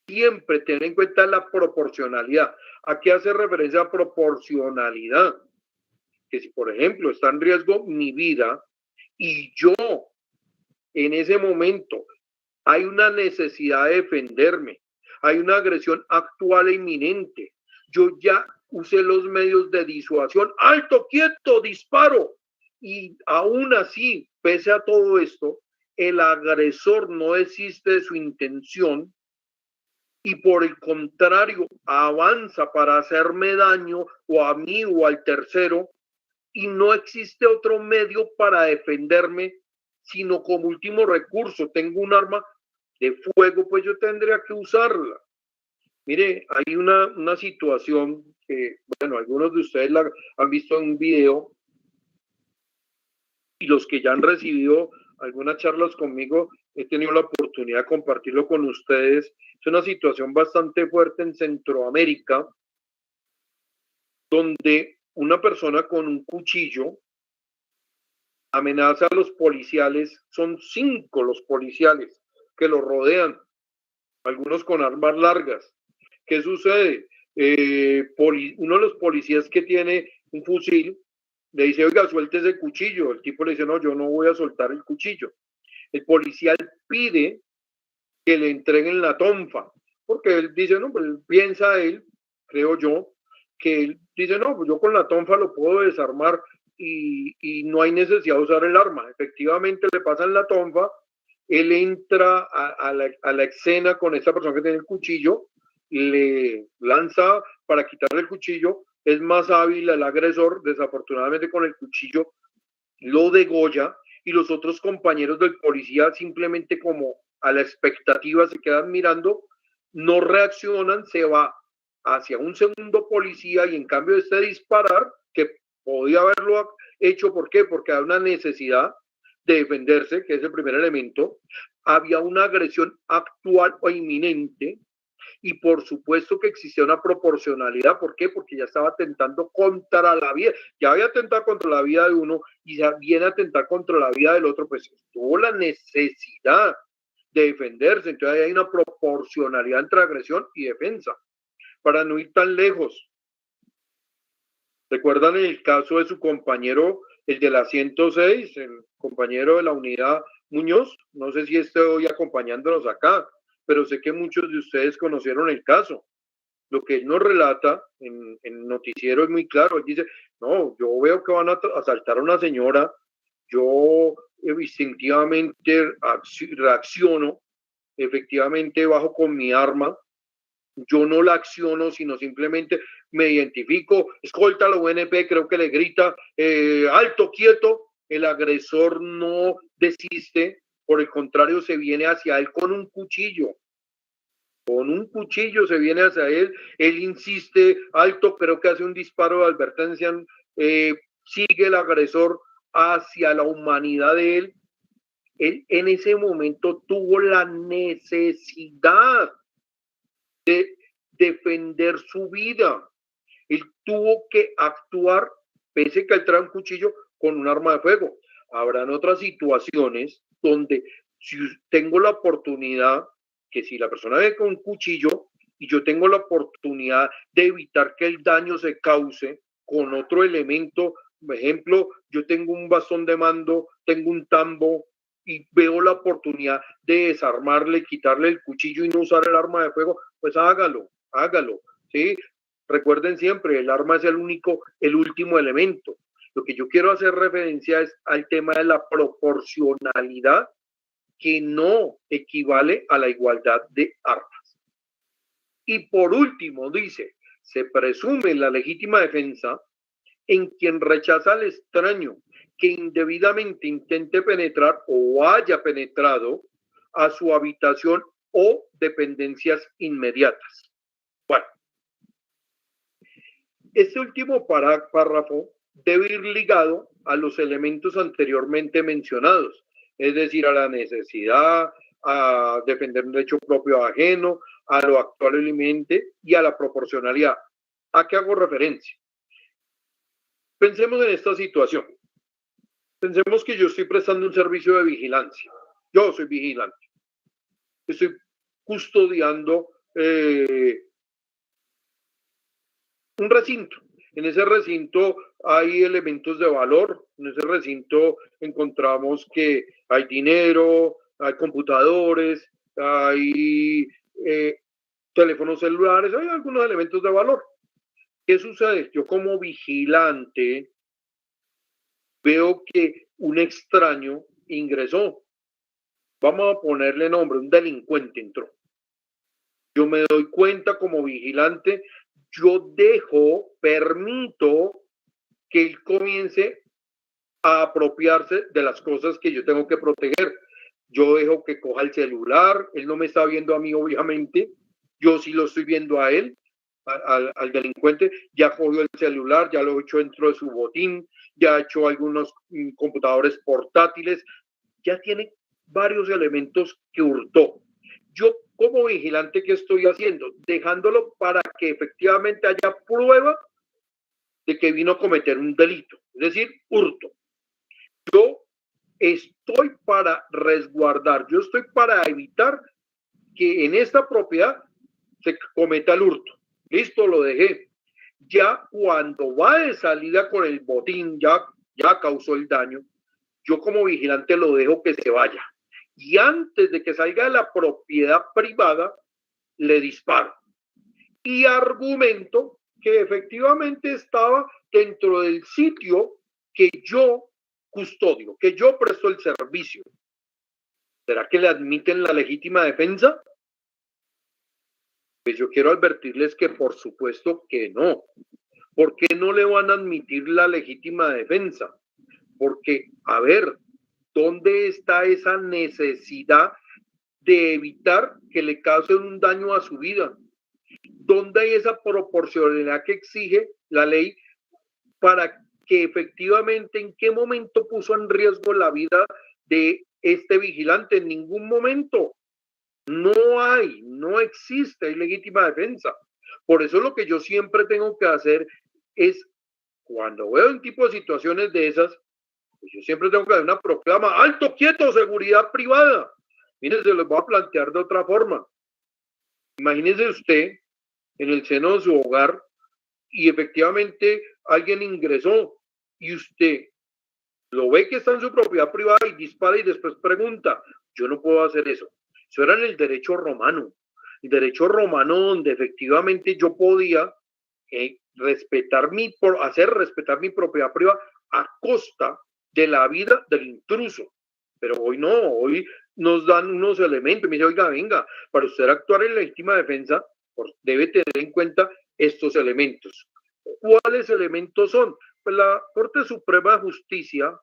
Speaker 2: siempre tener en cuenta es la proporcionalidad. ¿A qué hace referencia a proporcionalidad? Que si, por ejemplo, está en riesgo mi vida y yo en ese momento hay una necesidad de defenderme, hay una agresión actual e inminente, yo ya usé los medios de disuasión, alto, quieto, disparo, y aún así, pese a todo esto, el agresor no desiste de su intención y por el contrario avanza para hacerme daño o a mí o al tercero y no existe otro medio para defenderme sino como último recurso tengo un arma de fuego, pues yo tendría que usarla. Mire, hay una situación que, bueno, algunos de ustedes la han visto en un video y los que ya han recibido algunas charlas conmigo, he tenido la oportunidad de compartirlo con ustedes. Es una situación bastante fuerte en Centroamérica, donde una persona con un cuchillo amenaza a los policiales. Son 5 los policiales que lo rodean, algunos con armas largas. ¿Qué sucede? Uno de los policías que tiene un fusil le dice, oiga, suelte ese cuchillo. El tipo le dice, no, yo no voy a soltar el cuchillo. El policía pide que le entreguen la tonfa, porque él dice, no, pues piensa él, creo yo, que él dice, no, pues yo con la tonfa lo puedo desarmar y no hay necesidad de usar el arma. Efectivamente le pasan la tonfa, él entra a la escena con esta persona que tiene el cuchillo, le lanza para quitarle el cuchillo, es más hábil el agresor, desafortunadamente con el cuchillo lo degolla, y los otros compañeros del policía simplemente como a la expectativa se quedan mirando, no reaccionan, se va hacia un segundo policía y en cambio de este disparar, que podía haberlo hecho, ¿por qué? Porque hay una necesidad de defenderse, que es el primer elemento, había una agresión actual o inminente, y por supuesto que existía una proporcionalidad. ¿Por qué? Porque ya estaba atentando contra la vida, ya había atentado contra la vida de uno y ya viene a atentar contra la vida del otro, pues tuvo la necesidad de defenderse. Entonces hay una proporcionalidad entre agresión y defensa. Para no ir tan lejos, ¿recuerdan el caso de su compañero, el de la 106, el compañero de la unidad Muñoz? No sé si esté hoy acompañándonos acá, pero sé que muchos de ustedes conocieron el caso. Lo que él nos relata en el noticiero es muy claro. Él dice, no, yo veo que van a asaltar a una señora, yo instintivamente reacciono, efectivamente bajo con mi arma, yo no la acciono, sino simplemente me identifico, escolta a la UNP, creo que le grita, alto, quieto, el agresor no desiste, por el contrario, se viene hacia él con un cuchillo. Con un cuchillo se viene hacia él, él insiste, alto, creo que hace un disparo de advertencia, sigue el agresor hacia la humanidad de él. Él en ese momento tuvo la necesidad de defender su vida. Él tuvo que actuar, pese que él trae un cuchillo, con un arma de fuego. Habrán otras situaciones donde si tengo la oportunidad, que si la persona ve con un cuchillo y yo tengo la oportunidad de evitar que el daño se cause con otro elemento, por ejemplo, yo tengo un bastón de mando, tengo un tambo y veo la oportunidad de desarmarle, quitarle el cuchillo y no usar el arma de fuego, pues hágalo, ¿sí? Recuerden siempre, el arma es el último elemento. Lo que yo quiero hacer referencia es al tema de la proporcionalidad, que no equivale a la igualdad de armas. Y por último, dice, se presume la legítima defensa en quien rechaza al extraño que indebidamente intente penetrar o haya penetrado a su habitación o dependencias inmediatas. Bueno, este último párrafo debe ir ligado a los elementos anteriormente mencionados, es decir, a la necesidad, a defender un derecho propio ajeno, a lo actualmente y a la proporcionalidad. ¿A qué hago referencia? Pensemos en esta situación. Pensemos que yo estoy prestando un servicio de vigilancia. Yo soy vigilante. Estoy custodiando un recinto. En ese recinto hay elementos de valor. En ese recinto encontramos que hay dinero, hay computadores, hay teléfonos celulares, hay algunos elementos de valor. ¿Qué sucede? Yo como vigilante veo que un extraño ingresó. Vamos a ponerle nombre, un delincuente entró. Yo me doy cuenta como vigilante, yo permito que él comience a apropiarse de las cosas que yo tengo que proteger. Yo dejo que coja el celular, él no me está viendo a mí, obviamente, yo sí lo estoy viendo a él. al delincuente, ya cogió el celular, ya lo echó dentro de su botín, ya echó algunos computadores portátiles, ya tiene varios elementos que hurtó. Yo como vigilante, ¿qué estoy haciendo? Dejándolo para que efectivamente haya prueba de que vino a cometer un delito, es decir, hurto. Yo estoy para resguardar, yo estoy para evitar que en esta propiedad se cometa el hurto. Listo, lo dejé. Ya cuando va de salida con el botín, ya causó el daño, yo como vigilante lo dejo que se vaya. Y antes de que salga de la propiedad privada, le disparo. Y argumento que efectivamente estaba dentro del sitio que yo custodio, que yo presto el servicio. ¿Será que le admiten la legítima defensa? Pues yo quiero advertirles que por supuesto que no. ¿Por qué no le van a admitir la legítima defensa? Porque, a ver, ¿dónde está esa necesidad de evitar que le causen un daño a su vida? ¿Dónde hay esa proporcionalidad que exige la ley para que efectivamente en qué momento puso en riesgo la vida de este vigilante? En ningún momento. No existe, hay legítima defensa. Por eso lo que yo siempre tengo que hacer es, cuando veo un tipo de situaciones de esas, pues yo siempre tengo que dar una proclama: alto, quieto, seguridad privada. Miren, se los voy a plantear de otra forma. Imagínese usted en el seno de su hogar y efectivamente alguien ingresó y usted lo ve que está en su propiedad privada y dispara y después pregunta. Yo no puedo hacer eso. Eso era en el derecho romano. El derecho romano donde efectivamente yo podía hacer respetar mi propiedad privada a costa de la vida del intruso. Pero hoy no, hoy nos dan unos elementos. Me dice, oiga, venga, para usted actuar en legítima defensa, debe tener en cuenta estos elementos. ¿Cuáles elementos son? Pues la Corte Suprema de Justicia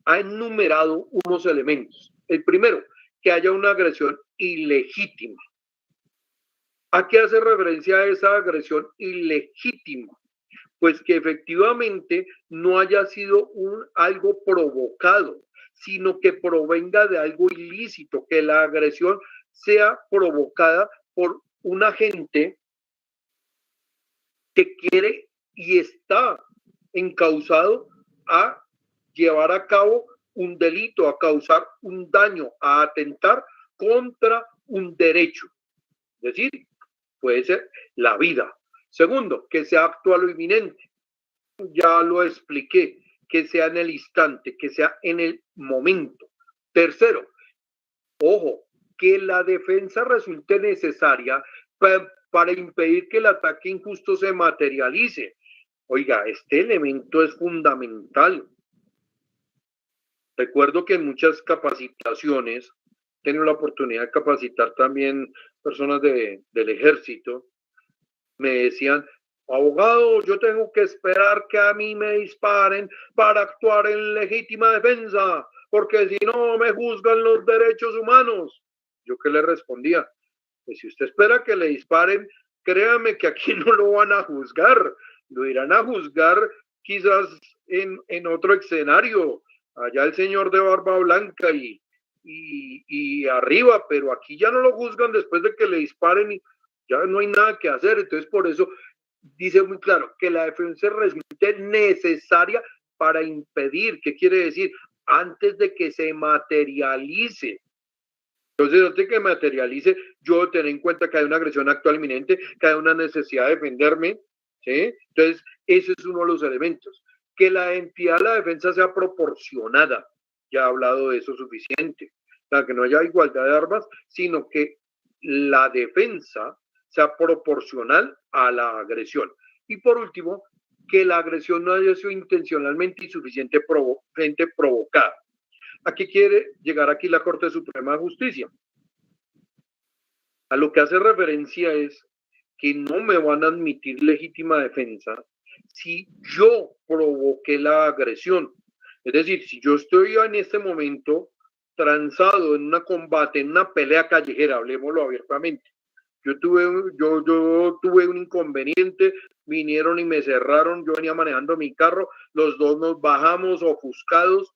Speaker 2: ha enumerado unos elementos. El primero, que haya una agresión ilegítima. ¿A qué hace referencia esa agresión ilegítima? Pues que efectivamente no haya sido algo provocado, sino que provenga de algo ilícito, que la agresión sea provocada por un agente que quiere y está encausado a llevar a cabo un delito, a causar un daño, a atentar contra un derecho. Es decir, puede ser la vida. Segundo, que sea actual o inminente. Ya lo expliqué, que sea en el instante, que sea en el momento. Tercero, ojo, que la defensa resulte necesaria para impedir que el ataque injusto se materialice. Oiga, este elemento es fundamental. Recuerdo que en muchas capacitaciones, he tenido la oportunidad de capacitar también personas del ejército, me decían, abogado, yo tengo que esperar que a mí me disparen para actuar en legítima defensa, porque si no me juzgan los derechos humanos. Yo qué le respondía, pues si usted espera que le disparen, créame que aquí no lo van a juzgar, lo irán a juzgar quizás en otro escenario, allá el señor de barba blanca y arriba, pero aquí ya no lo juzgan después de que le disparen y ya no hay nada que hacer. Entonces por eso dice muy claro que la defensa resulte necesaria para impedir, ¿qué quiere decir? Antes de que se materialice. Entonces, antes de que materialice, yo tener en cuenta que hay una agresión actual inminente, que hay una necesidad de defenderme, ¿sí? Entonces, ese es uno de los elementos. Que la entidad de la defensa sea proporcionada. Ya he hablado de eso suficiente. O sea, que no haya igualdad de armas, sino que la defensa sea proporcional a la agresión. Y por último, que la agresión no haya sido intencionalmente y suficientemente provocada. ¿A qué quiere llegar aquí la Corte Suprema de Justicia? A lo que hace referencia es que no me van a admitir legítima defensa si yo provoqué la agresión. Es decir, si yo estoy en este momento transado en un combate, en una pelea callejera, hablemoslo abiertamente, Yo tuve un inconveniente, vinieron y me cerraron, yo venía manejando mi carro, los dos nos bajamos ofuscados,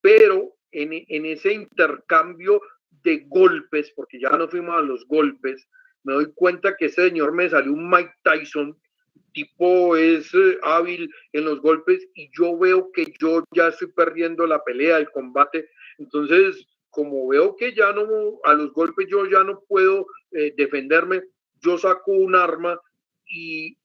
Speaker 2: pero en ese intercambio de golpes, porque ya no fuimos a los golpes, me doy cuenta que ese señor me salió un Mike Tyson, tipo es hábil en los golpes, y yo veo que yo ya estoy perdiendo la pelea, el combate. Entonces, como veo que ya no, a los golpes yo ya no puedo defenderme, yo saco un arma y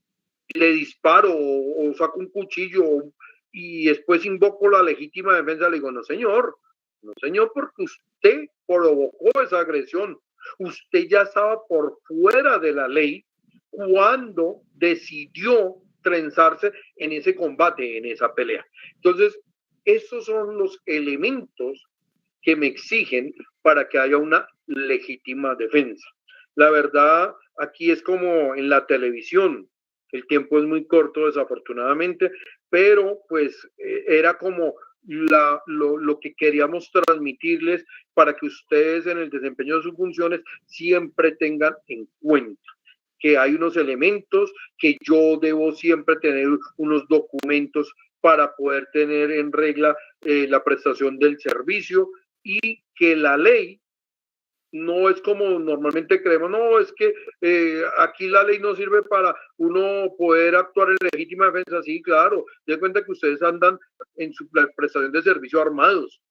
Speaker 2: le disparo o saco un cuchillo y después invoco la legítima defensa. Le digo, no señor, no señor, porque usted provocó esa agresión. Usted ya estaba por fuera de la ley cuando decidió trenzarse en ese combate, en esa pelea. Entonces, esos son los elementos que me exigen para que haya una legítima defensa. La verdad, aquí es como en la televisión, el tiempo es muy corto desafortunadamente, pero pues era como lo que queríamos transmitirles para que ustedes en el desempeño de sus funciones siempre tengan en cuenta que hay unos elementos, que yo debo siempre tener unos documentos para poder tener en regla la prestación del servicio, y que la ley no es como normalmente creemos, no, es que aquí la ley no sirve para uno poder actuar en legítima defensa. Sí, claro, den cuenta que ustedes andan en su prestación de servicio armados,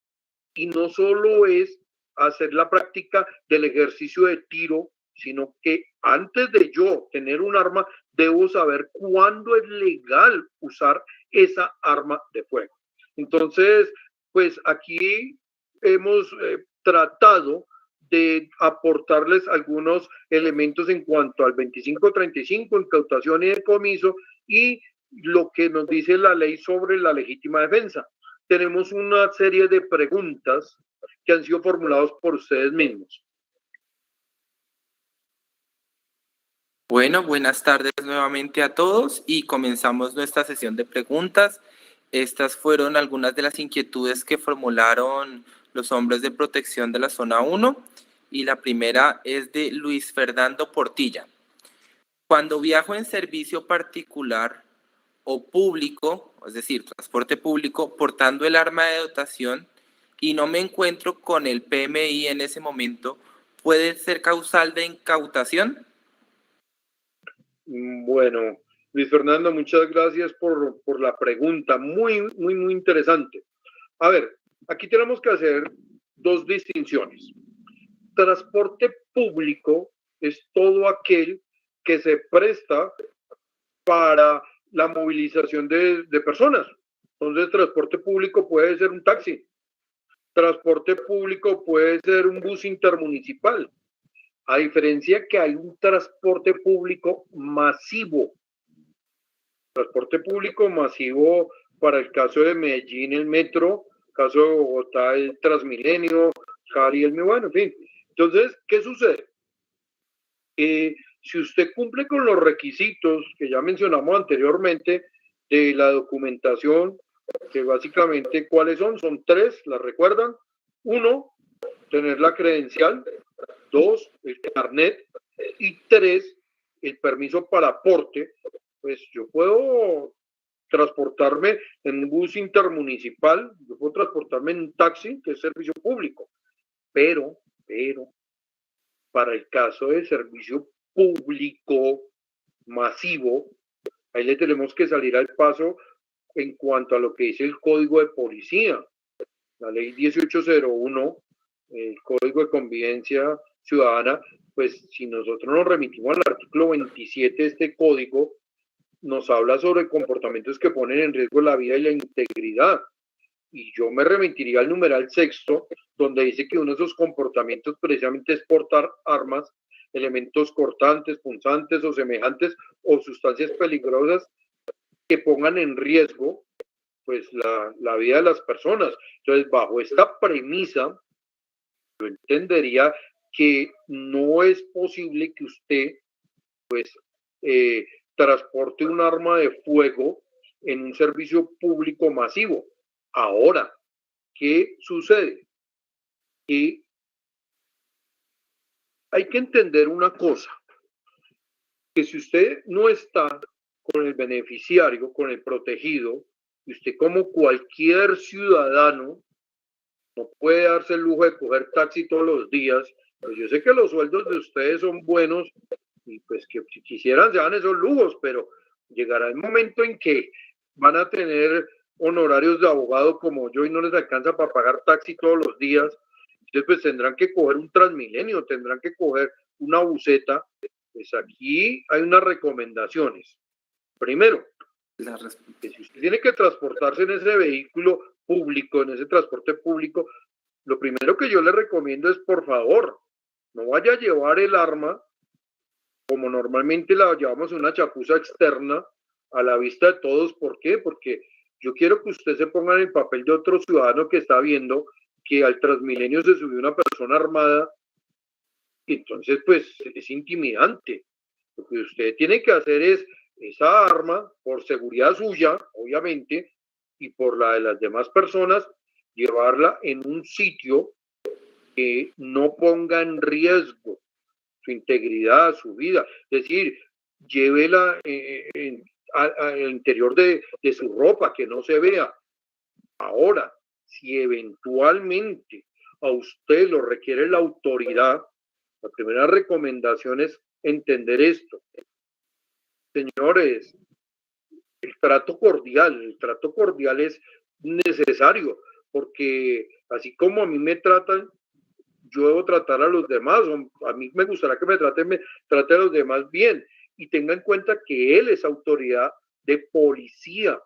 Speaker 2: y no solo es hacer la práctica del ejercicio de tiro, sino que antes de yo tener un arma, debo saber cuándo es legal usar esa arma de fuego. Entonces, pues aquí hemos tratado de aportarles algunos elementos en cuanto al 2535, incautación y decomiso, y lo que nos dice la ley sobre la legítima defensa. Tenemos una serie de preguntas que han sido formuladas por ustedes mismos.
Speaker 1: Bueno, buenas tardes nuevamente a todos y comenzamos nuestra sesión de preguntas. Estas fueron algunas de las inquietudes que formularon los hombres de protección de la zona 1, y la primera es de Luis Fernando Portilla. Cuando viajo en servicio particular o público, es decir, transporte público, portando el arma de dotación y no me encuentro con el PMI en ese momento, ¿puede ser causal de incautación?
Speaker 2: Bueno, Luis Fernando, muchas gracias por la pregunta, muy, muy, muy interesante. A ver, aquí tenemos que hacer dos distinciones. Transporte público es todo aquel que se presta para la movilización de personas. Entonces, transporte público puede ser un taxi, transporte público puede ser un bus intermunicipal, a diferencia que hay un transporte público masivo. Transporte público masivo para el caso de Medellín, el metro, caso de Bogotá, el Transmilenio, Cari, el bueno, en fin. Entonces, ¿qué sucede? Si usted cumple con los requisitos que ya mencionamos anteriormente de la documentación, que básicamente, ¿cuáles son? Son tres, ¿las recuerdan? Uno, tener la credencial. Dos, el carnet. Y tres, el permiso para aporte. Pues yo puedo transportarme en un bus intermunicipal, yo puedo transportarme en un taxi, que es servicio público, pero, para el caso de servicio público masivo, ahí le tenemos que salir al paso en cuanto a lo que dice el Código de Policía, la ley 1801, el Código de Convivencia Ciudadana. Pues si nosotros nos remitimos al artículo 27 de este código, nos habla sobre comportamientos que ponen en riesgo la vida y la integridad. Y yo me remitiría al numeral sexto, donde dice que uno de esos comportamientos precisamente es portar armas, elementos cortantes, punzantes o semejantes, o sustancias peligrosas que pongan en riesgo pues la vida de las personas. Entonces, bajo esta premisa, yo entendería que no es posible que usted pues transporte un arma de fuego en un servicio público masivo. Ahora, ¿qué sucede? Que hay que entender una cosa. que si usted no está con el beneficiario, con el protegido, y usted como cualquier ciudadano no puede darse el lujo de coger taxi todos los días, pues yo sé que los sueldos de ustedes son buenos y pues que si quisieran se dan esos lujos, pero llegará el momento en que van a tener honorarios de abogado como yo y no les alcanza para pagar taxi todos los días. Entonces pues tendrán que coger un Transmilenio, tendrán que coger una buseta. Pues aquí hay unas recomendaciones. Primero, que si usted tiene que transportarse en ese vehículo público, en ese transporte público, lo primero que yo le recomiendo es, por favor, no vaya a llevar el arma como normalmente la llevamos en una chapuza externa a la vista de todos. ¿Por qué? Porque yo quiero que usted se ponga en el papel de otro ciudadano que está viendo que al Transmilenio se subió una persona armada. Entonces, pues es intimidante. Lo que usted tiene que hacer es esa arma, por seguridad suya, obviamente, y por la de las demás personas, llevarla en un sitio que no ponga en riesgo su integridad, su vida. Es decir, llévela al interior de su ropa, que no se vea. Ahora, si eventualmente a usted lo requiere la autoridad, la primera recomendación es entender esto. Señores, el trato cordial es necesario, porque así como a mí me tratan, yo debo tratar a los demás. A mí me gustaría que me trate a los demás bien, y tenga en cuenta que él es autoridad de policía.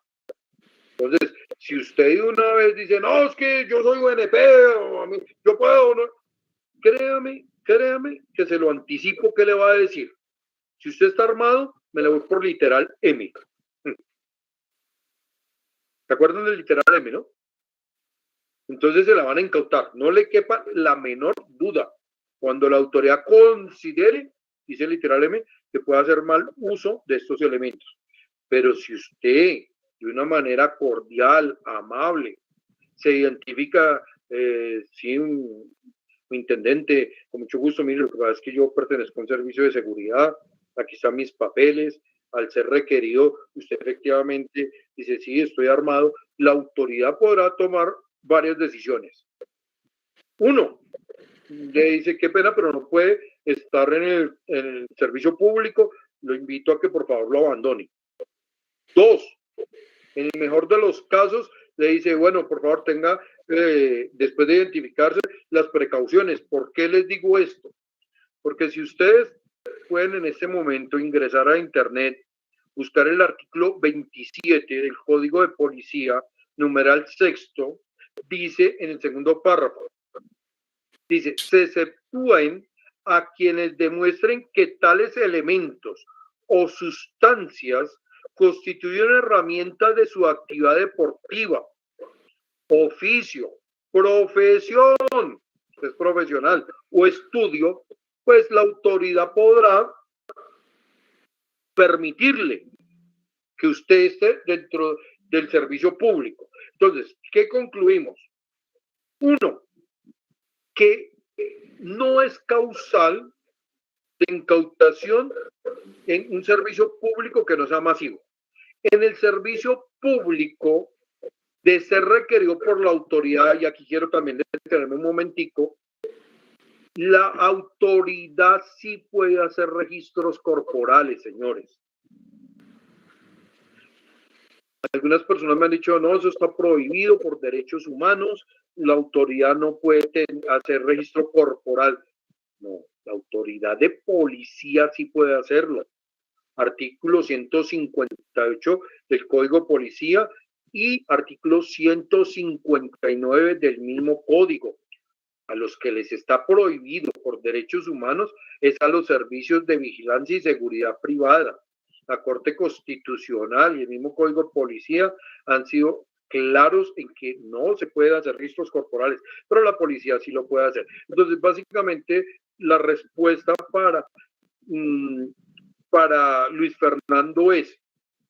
Speaker 2: Entonces, si usted de una vez dice, no, es que yo soy UNP, o a mí, yo puedo, no, créame que se lo anticipo que le va a decir. Si usted está armado, me le voy por literal M. ¿Se acuerdan del literal M, no? Entonces se la van a incautar. No le quepa la menor duda. Cuando la autoridad considere, dice el literal M, que pueda hacer mal uso de estos elementos. Pero si usted, de una manera cordial, amable, se identifica, sí, un intendente, con mucho gusto, mire, lo que pasa es que yo pertenezco a un servicio de seguridad, aquí están mis papeles, al ser requerido, usted efectivamente dice, sí, estoy armado, la autoridad podrá tomar varias decisiones. Uno, le dice, qué pena, pero no puede estar en el servicio público, lo invito a que por favor lo abandone. Dos, en el mejor de los casos, le dice, bueno, por favor tenga, después de identificarse, las precauciones. ¿Por qué les digo esto? Porque si ustedes pueden en este momento ingresar a internet, buscar el artículo 27 del Código de Policía, numeral sexto, dice en el segundo párrafo, dice, se exceptúan a quienes demuestren que tales elementos o sustancias constituyen herramientas de su actividad deportiva, oficio, profesión, es profesional, o estudio, pues la autoridad podrá permitirle que usted esté dentro del servicio público. Entonces, ¿qué concluimos? Uno, que no es causal de incautación en un servicio público que no sea masivo. En el servicio público, de ser requerido por la autoridad, y aquí quiero también detenerme un momentico, la autoridad sí puede hacer registros corporales, señores. Algunas personas me han dicho, no, eso está prohibido por derechos humanos, la autoridad no puede hacer registro corporal. No, la autoridad de policía sí puede hacerlo. Artículo 158 del Código de Policía y artículo 159 del mismo código. A los que les está prohibido por derechos humanos es a los servicios de vigilancia y seguridad privada. La Corte Constitucional y el mismo Código de Policía han sido claros en que no se puede hacer registros corporales, pero la policía sí lo puede hacer. Entonces, básicamente, la respuesta para Luis Fernando es,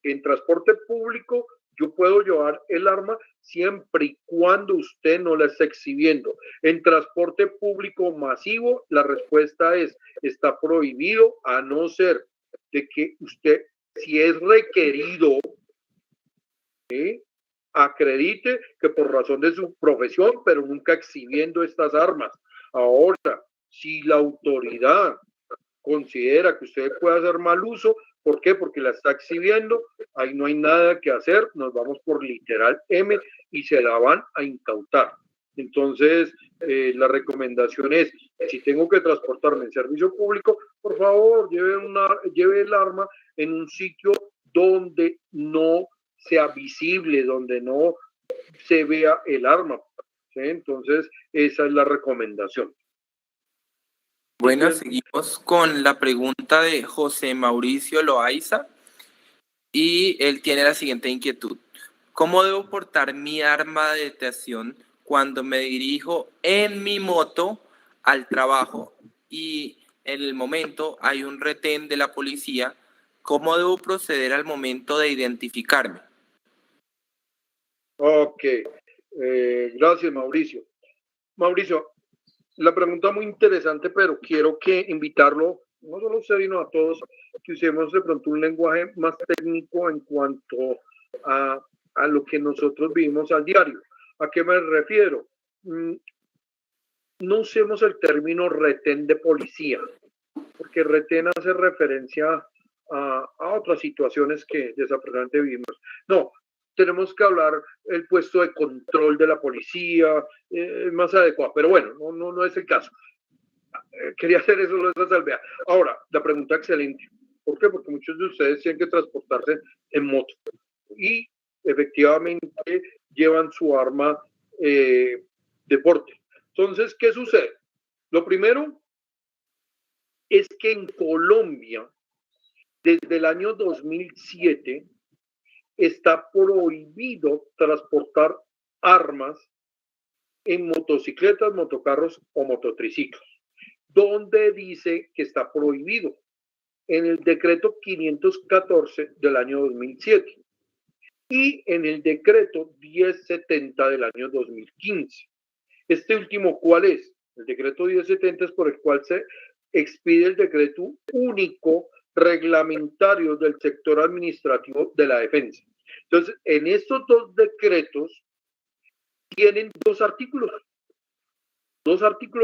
Speaker 2: en transporte público yo puedo llevar el arma siempre y cuando usted no la esté exhibiendo. En transporte público masivo, la respuesta es, está prohibido a no ser de que usted, si es requerido, acredite que por razón de su profesión, pero nunca exhibiendo estas armas. Ahora, si la autoridad considera que usted puede hacer mal uso, ¿por qué? Porque la está exhibiendo, ahí no hay nada que hacer, nos vamos por literal M y se la van a incautar. Entonces, la recomendación es, si tengo que transportarme en servicio público, por favor, lleve el arma en un sitio donde no sea visible, donde no se vea el arma. ¿Sí? Entonces, esa es la recomendación.
Speaker 1: Bueno, seguimos con la pregunta de José Mauricio Loaiza y él tiene la siguiente inquietud. ¿Cómo debo portar mi arma de detación cuando me dirijo en mi moto al trabajo y en el momento hay un retén de la policía? ¿Cómo debo proceder al momento de identificarme?
Speaker 2: Ok, gracias Mauricio. Mauricio, la pregunta muy interesante, pero quiero que invitarlo, no solo a usted, sino a todos, que usemos de pronto un lenguaje más técnico en cuanto a lo que nosotros vivimos al diario. ¿A qué me refiero? No usemos el término retén de policía, porque retén hace referencia a otras situaciones que desafortunadamente vivimos. No, tenemos que hablar el puesto de control de la policía, más adecuado, pero bueno, no es el caso. Quería hacer eso, esa salvedad. Ahora, la pregunta excelente. ¿Por qué? Porque muchos de ustedes tienen que transportarse en moto y efectivamente llevan su arma deporte. Entonces, ¿qué sucede? Lo primero es que en Colombia, desde el año 2007, está prohibido transportar armas en motocicletas, motocarros o mototriciclos. ¿Dónde dice que está prohibido? En el decreto 514 del año 2007 y en el decreto 1070 del año 2015. Este último, ¿cuál es? El decreto 1070 es por el cual se expide el decreto único reglamentario del sector administrativo de la defensa. Entonces, en estos dos decretos tienen dos artículos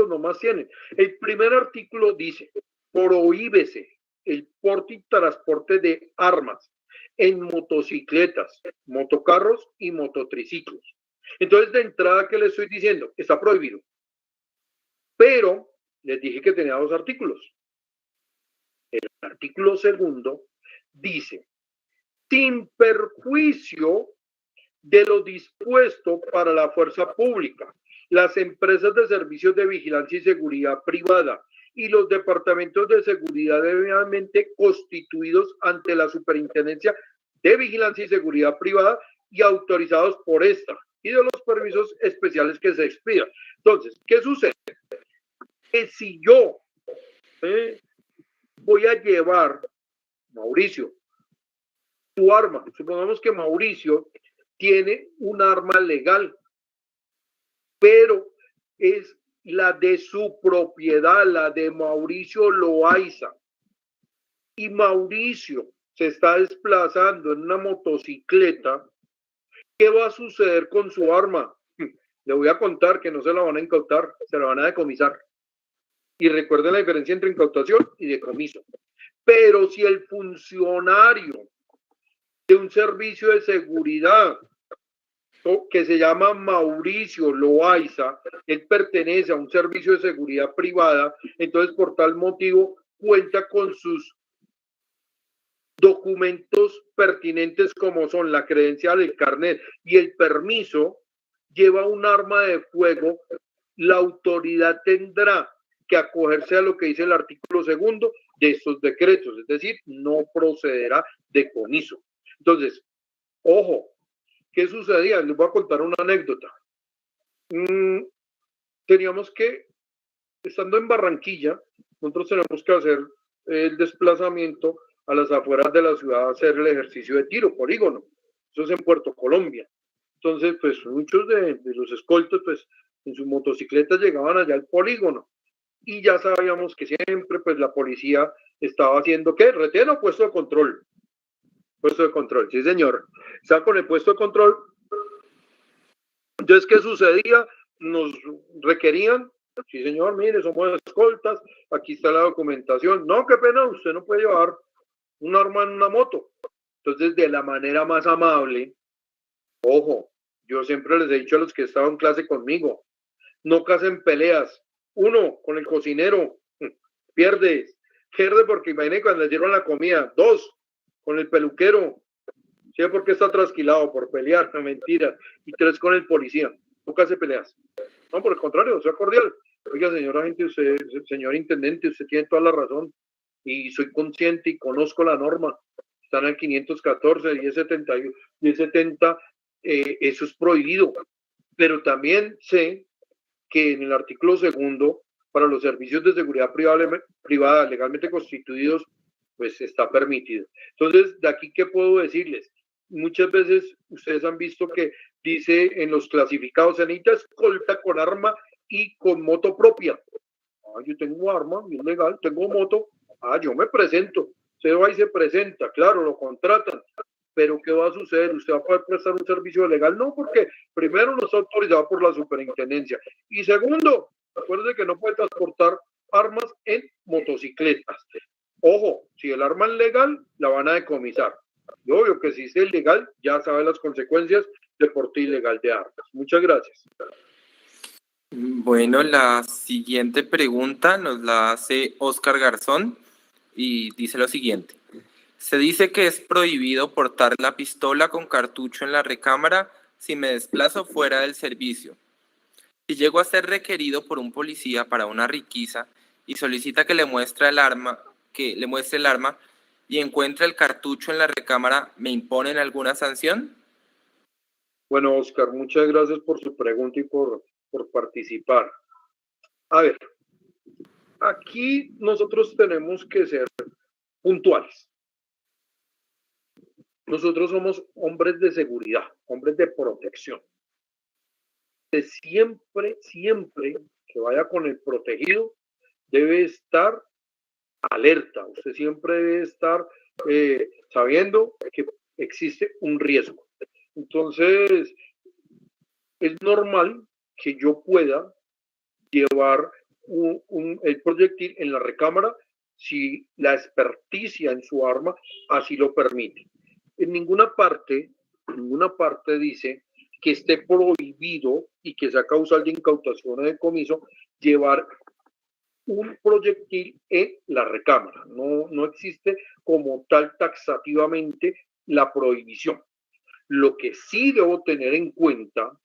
Speaker 2: nomás tienen. El primer artículo dice, prohíbese el porte y transporte de armas en motocicletas, motocarros y mototriciclos. Entonces, de entrada, ¿qué le estoy diciendo? Está prohibido. Pero les dije que tenía dos artículos. El artículo segundo dice, sin perjuicio de lo dispuesto para la fuerza pública, las empresas de servicios de vigilancia y seguridad privada y los departamentos de seguridad debidamente constituidos ante la Superintendencia de Vigilancia y Seguridad Privada y autorizados por esta y de los permisos especiales que se expidan. Entonces, ¿qué sucede? Que si yo voy a llevar, Mauricio, tu arma, supongamos que Mauricio tiene un arma legal, pero es la de su propiedad, la de Mauricio Loaiza. Y Mauricio se está desplazando en una motocicleta. ¿Qué va a suceder con su arma? Le voy a contar que no se la van a incautar, se la van a decomisar. Y recuerden la diferencia entre incautación y decomiso. Pero si el funcionario de un servicio de seguridad que se llama Mauricio Loaiza, él pertenece a un servicio de seguridad privada, entonces por tal motivo cuenta con sus documentos pertinentes como son la credencial, el carnet y el permiso, lleva un arma de fuego, la autoridad tendrá que acogerse a lo que dice el artículo segundo de estos decretos, es decir, no procederá decomiso. Entonces, ojo, ¿qué sucedía? Les voy a contar una anécdota. Teníamos que, estando en Barranquilla, nosotros tenemos que hacer el desplazamiento a las afueras de la ciudad a hacer el ejercicio de tiro, polígono. Eso es en Puerto Colombia. Entonces, pues muchos de los escoltos, pues en sus motocicletas llegaban allá al polígono. Y ya sabíamos que siempre, pues la policía estaba haciendo, ¿qué? ¿Retén o puesto de control? Puesto de control, sí señor. Estaba con el puesto de control. Entonces, ¿qué sucedía? Nos requerían, sí señor, mire, somos escoltas, aquí está la documentación. No, qué pena, usted no puede llevar un arma en una moto. Entonces, de la manera más amable, ojo, yo siempre les he dicho a los que estaban en clase conmigo, no casen peleas. Uno, con el cocinero, pierde porque imagínate cuando le dieron la comida. Dos, con el peluquero, ¿sí? Porque está trasquilado por pelear, no, mentira. Y tres, con el policía, no case peleas. No, por el contrario, sea cordial. Oiga, señor agente, usted, señor intendente, usted tiene toda la razón y soy consciente y conozco la norma. Están en el 514, 1070, 1070, eso es prohibido. Pero también sé que en el artículo segundo, para los servicios de seguridad privada legalmente constituidos, pues está permitido. Entonces, de aquí, ¿qué puedo decirles? Muchas veces ustedes han visto que dice en los clasificados, se necesita escolta con arma y con moto propia. Ah, yo tengo arma, bien legal, tengo moto. Ah, yo me presento. Se va y se presenta, claro, lo contratan. Pero ¿qué va a suceder? ¿Usted va a poder prestar un servicio legal? No, porque primero no está autorizado por la superintendencia. Y segundo, acuérdese que no puede transportar armas en motocicletas. Ojo, si el arma es legal, la van a decomisar. Y obvio que si es ilegal, ya sabe las consecuencias de porte ilegal de armas. Muchas gracias.
Speaker 1: Bueno, la siguiente pregunta nos la hace Oscar Garzón y dice lo siguiente. Se dice que es prohibido portar la pistola con cartucho en la recámara si me desplazo fuera del servicio. Si llego a ser requerido por un policía para una requisa y solicita que le muestre el arma y encuentra el cartucho en la recámara, ¿me imponen alguna sanción?
Speaker 2: Bueno, Oscar, muchas gracias por su pregunta y por participar. A ver, aquí nosotros tenemos que ser puntuales. Nosotros somos hombres de seguridad, hombres de protección. Siempre, siempre que vaya con el protegido, debe estar alerta. Usted siempre debe estar sabiendo que existe un riesgo. Entonces, es normal que yo pueda llevar el proyectil en la recámara si la experticia en su arma así lo permite. En ninguna parte dice que esté prohibido y que sea causal de incautación o decomiso llevar un proyectil en la recámara. No existe como tal taxativamente la prohibición. Lo que sí debo tener en cuenta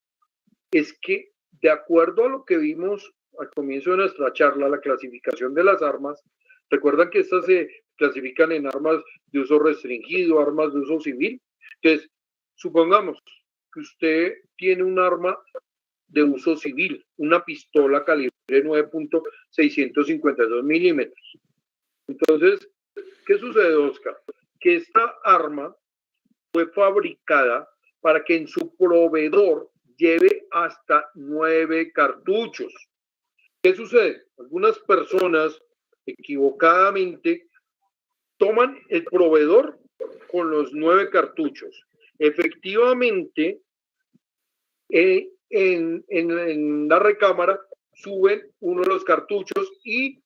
Speaker 2: es que, de acuerdo a lo que vimos al comienzo de nuestra charla, la clasificación de las armas, recuerdan que estas se clasifican en armas de uso restringido, armas de uso civil. Entonces, supongamos que usted tiene un arma de uso civil, una pistola calibre 9.652 milímetros. Entonces, ¿qué sucede, Oscar? Que esta arma fue fabricada para que en su proveedor lleve hasta 9 cartuchos. ¿Qué sucede? Algunas personas equivocadamente toman el proveedor con los 9 cartuchos. Efectivamente, en la recámara suben uno de los cartuchos y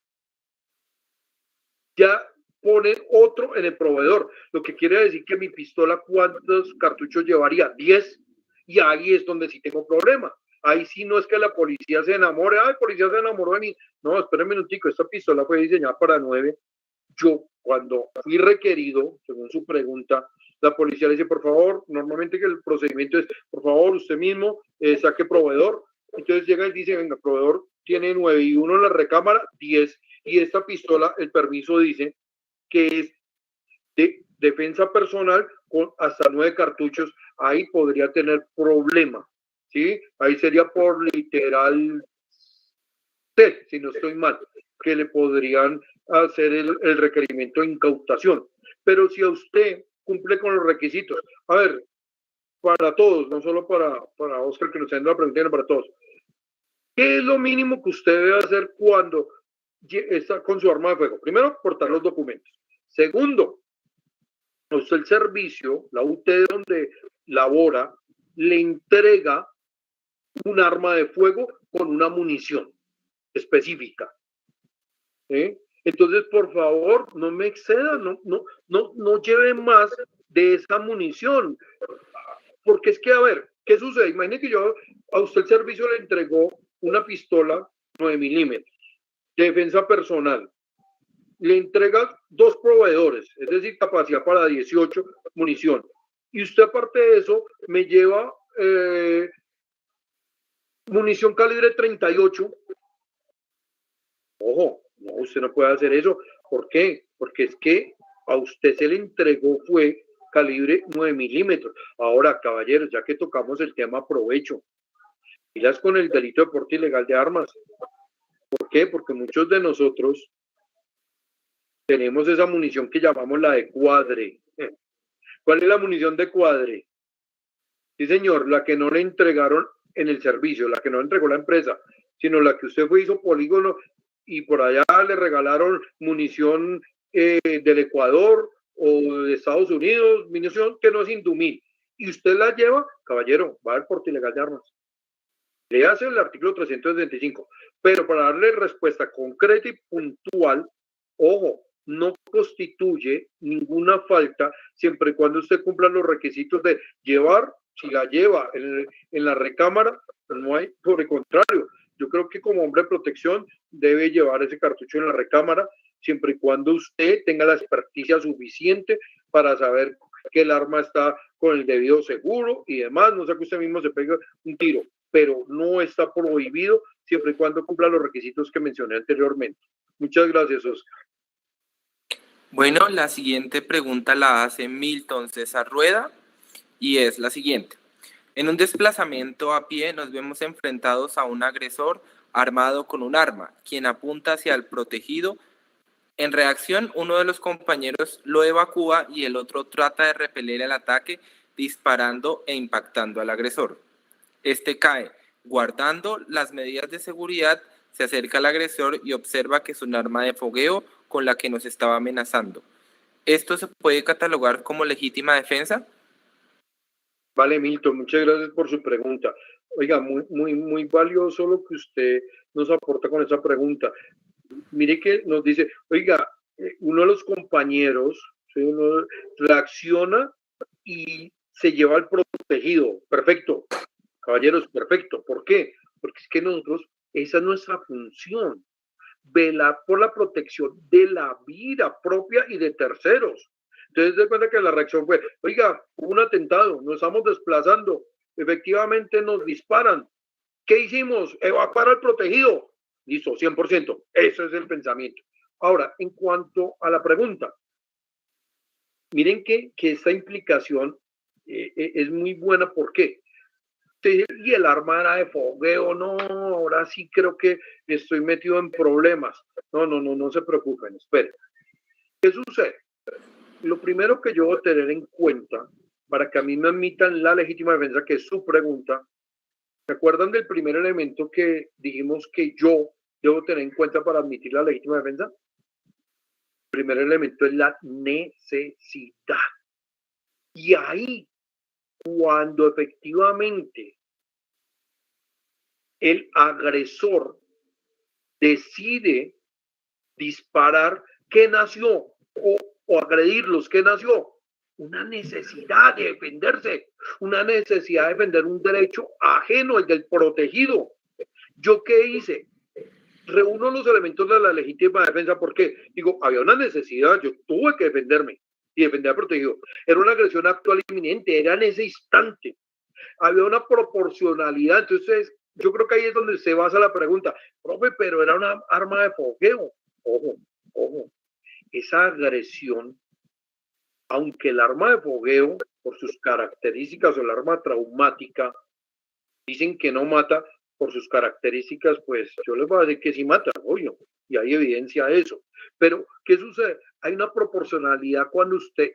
Speaker 2: ya ponen otro en el proveedor, lo que quiere decir que mi pistola, ¿cuántos cartuchos llevaría? 10, y ahí es donde sí tengo problema. Ahí sí no es que la policía se enamore, el policía se enamoró de mí. No, espera un minutico, esta pistola fue diseñada para 9. Yo, cuando fui requerido, según su pregunta, la policía le dice, por favor, normalmente que el procedimiento es, por favor, usted mismo saque proveedor. Entonces llega y dice, venga, proveedor tiene 9 y uno en la recámara, 10. Y esta pistola, el permiso dice que es de defensa personal con hasta 9 cartuchos. Ahí podría tener problema, ¿sí? Ahí sería por literal C, si no estoy mal, que le podrían hacer el requerimiento de incautación. Pero si a usted cumple con los requisitos, a ver, para todos, no solo para Oscar que nos está dando la pregunta, sino para todos, ¿qué es lo mínimo que usted debe hacer cuando está con su arma de fuego. Primero, portar los documentos. Segundo, a usted el servicio, la UT donde labora, le entrega un arma de fuego con una munición específica. Entonces, por favor, no me exceda, no lleve más de esa munición. Porque es que, a ver, ¿qué sucede? Imagine que a usted el servicio le entregó una pistola 9 milímetros de defensa personal. Le entrega 2 proveedores, es decir, capacidad para 18 munición. Y usted, aparte de eso, me lleva munición calibre 38. Ojo, no, usted no puede hacer eso. ¿Por qué? Porque es que a usted se le entregó fue calibre 9 milímetros. Ahora, caballeros, ya que tocamos el tema, aprovecho. Pilas con el delito de porte ilegal de armas. ¿Por qué? Porque muchos de nosotros tenemos esa munición que llamamos la de cuadre. ¿Cuál es la munición de cuadre? Sí, señor, la que no le entregaron en el servicio, la que no le entregó la empresa, sino la que usted fue, hizo polígono y por allá le regalaron munición del Ecuador o de Estados Unidos, munición que no es Indumil. Y usted la lleva, caballero, va al porte ilegal de armas. Le hace el artículo 365. Pero para darle respuesta concreta y puntual, ojo, no constituye ninguna falta siempre y cuando usted cumpla los requisitos de llevar. Si la lleva en la recámara, no hay, por el contrario, yo creo que como hombre de protección debe llevar ese cartucho en la recámara, siempre y cuando usted tenga la experticia suficiente para saber que el arma está con el debido seguro y demás, no sea que usted mismo se pegue un tiro, pero no está prohibido siempre y cuando cumpla los requisitos que mencioné anteriormente. Muchas gracias, Oscar.
Speaker 1: Bueno, la siguiente pregunta la hace Milton César Rueda y es la siguiente. En un desplazamiento a pie nos vemos enfrentados a un agresor armado con un arma, quien apunta hacia el protegido. En reacción, uno de los compañeros lo evacúa y el otro trata de repeler el ataque disparando e impactando al agresor. Este cae. Guardando las medidas de seguridad, se acerca al agresor y observa que es un arma de fogueo con la que nos estaba amenazando. ¿Esto se puede catalogar como legítima defensa?
Speaker 2: Vale, Milton, muchas gracias por su pregunta. Oiga, muy valioso lo que usted nos aporta con esa pregunta. Mire que nos dice, oiga, uno de los compañeros, ¿sí? Uno reacciona y se lleva al protegido. Perfecto, caballeros, perfecto. ¿Por qué? Porque es que nosotros, esa es nuestra función, velar por la protección de la vida propia y de terceros. Entonces, de cuenta que la reacción fue, oiga, hubo un atentado, nos estamos desplazando, efectivamente nos disparan. ¿Qué hicimos? Evacuar al protegido. Listo, 100%. Ese es el pensamiento. Ahora, en cuanto a la pregunta, miren que esta implicación es muy buena. ¿Por qué? Y el arma era de fogueo, no, ahora sí creo que estoy metido en problemas. No se preocupen, esperen. ¿Qué sucede? Lo primero que yo voy a tener en cuenta para que a mí me admitan la legítima defensa, que es su pregunta, ¿se acuerdan del primer elemento que dijimos que yo debo tener en cuenta para admitir la legítima defensa? El primer elemento es la necesidad. Y ahí, cuando efectivamente el agresor decide disparar, ¿qué nació? O agredirlos, ¿qué nació? Una necesidad de defenderse, una necesidad de defender un derecho ajeno, el del protegido. ¿Yo qué hice? Reúno los elementos de la legítima defensa. ¿Por qué? Digo, había una necesidad, yo tuve que defenderme y defender al protegido. Era una agresión actual inminente, era en ese instante. Había una proporcionalidad. Entonces, yo creo que ahí es donde se basa la pregunta. Profe, pero era una arma de fogueo. Ojo. Esa agresión, aunque el arma de fogueo, por sus características, o el arma traumática, dicen que no mata, por sus características, pues yo les voy a decir que sí mata, obvio, y hay evidencia de eso. Pero, ¿qué sucede? Hay una proporcionalidad cuando usted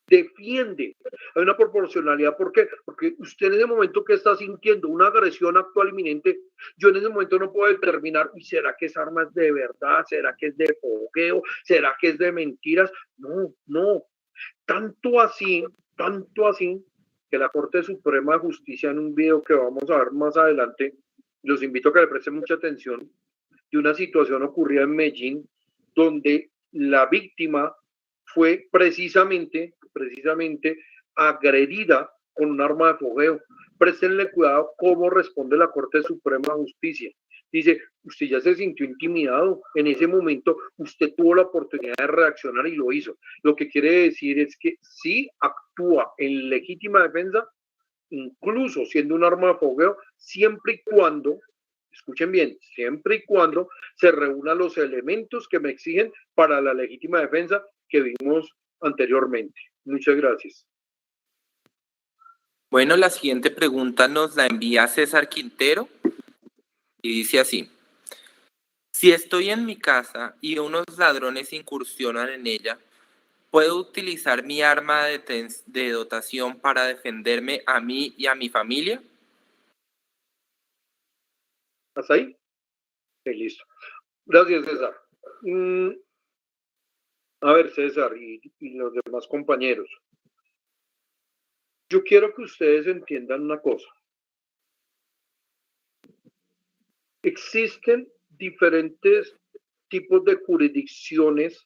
Speaker 2: defiende. Hay una proporcionalidad. ¿Por qué? Porque usted en ese momento que está sintiendo una agresión actual inminente, yo en ese momento no puedo determinar, ¿será que esa arma es de verdad? ¿Será que es de fogueo? ¿Será que es de mentiras? No, no. Tanto así, que la Corte Suprema de Justicia, en un video que vamos a ver más adelante, los invito a que le presten mucha atención, de una situación ocurrida en Medellín, donde la víctima fue precisamente agredida con un arma de fogueo. Préstenle cuidado cómo responde la Corte Suprema de Justicia. Dice, usted ya se sintió intimidado. En ese momento usted tuvo la oportunidad de reaccionar y lo hizo. Lo que quiere decir es que sí actúa en legítima defensa, incluso siendo un arma de fogueo, siempre y cuando, escuchen bien, siempre y cuando se reúnan los elementos que me exigen para la legítima defensa que vimos anteriormente. Muchas gracias.
Speaker 1: Bueno, la siguiente pregunta nos la envía César Quintero y dice así: si estoy en mi casa y unos ladrones incursionan en ella, ¿puedo utilizar mi arma de dotación para defenderme a mí y a mi familia?
Speaker 2: ¿Hasta ahí? Sí, listo. Gracias, César. A ver, César y los demás compañeros. Yo quiero que ustedes entiendan una cosa. Existen diferentes tipos de jurisdicciones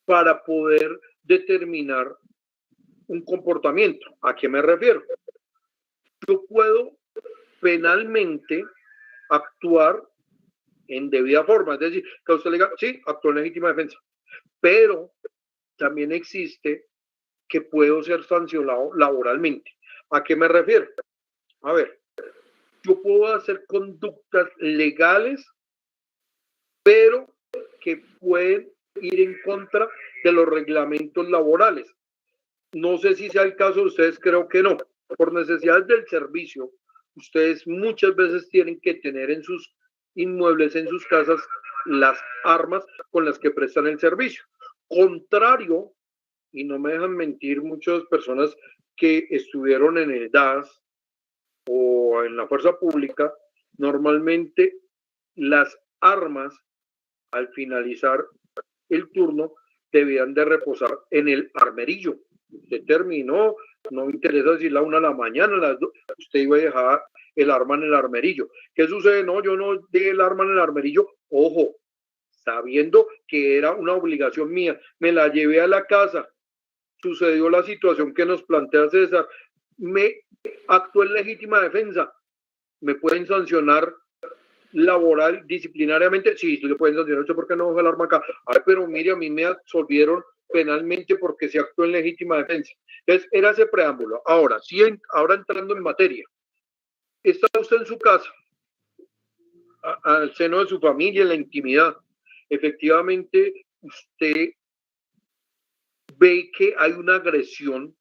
Speaker 2: para poder determinar un comportamiento. ¿A qué me refiero? Yo puedo penalmente actuar en debida forma, es decir, que usted le diga, sí, actuó en legítima defensa, pero también existe que puedo ser sancionado laboralmente. ¿A qué me refiero? A ver, yo puedo hacer conductas legales, pero que pueden ir en contra de los reglamentos laborales. No sé si sea el caso de ustedes, creo que no. Por necesidades del servicio, ustedes muchas veces tienen que tener en sus inmuebles, en sus casas, las armas con las que prestan el servicio. Contrario, y no me dejan mentir muchas personas que estuvieron en el DAS o en la fuerza pública, normalmente las armas al finalizar el turno debían de reposar en el armerillo. Usted terminó, no me interesa si la 1 de la mañana, las 2, usted iba a dejar el arma en el armerillo. ¿Qué sucede? No, yo no dejé el arma en el armerillo. Ojo, sabiendo que era una obligación mía, me la llevé a la casa. Sucedió la situación que nos plantea César. Me actué en legítima defensa. ¿Me pueden sancionar laboral, disciplinariamente? Sí, le pueden sancionar. ¿Por qué no dejó el arma acá? Ay, pero mire, a mí me absolvieron penalmente porque se actuó en legítima defensa. Entonces, era ese preámbulo. Ahora, sí, ahora entrando en materia. Está usted en su casa, al seno de su familia, en la intimidad. Efectivamente, usted ve que hay una agresión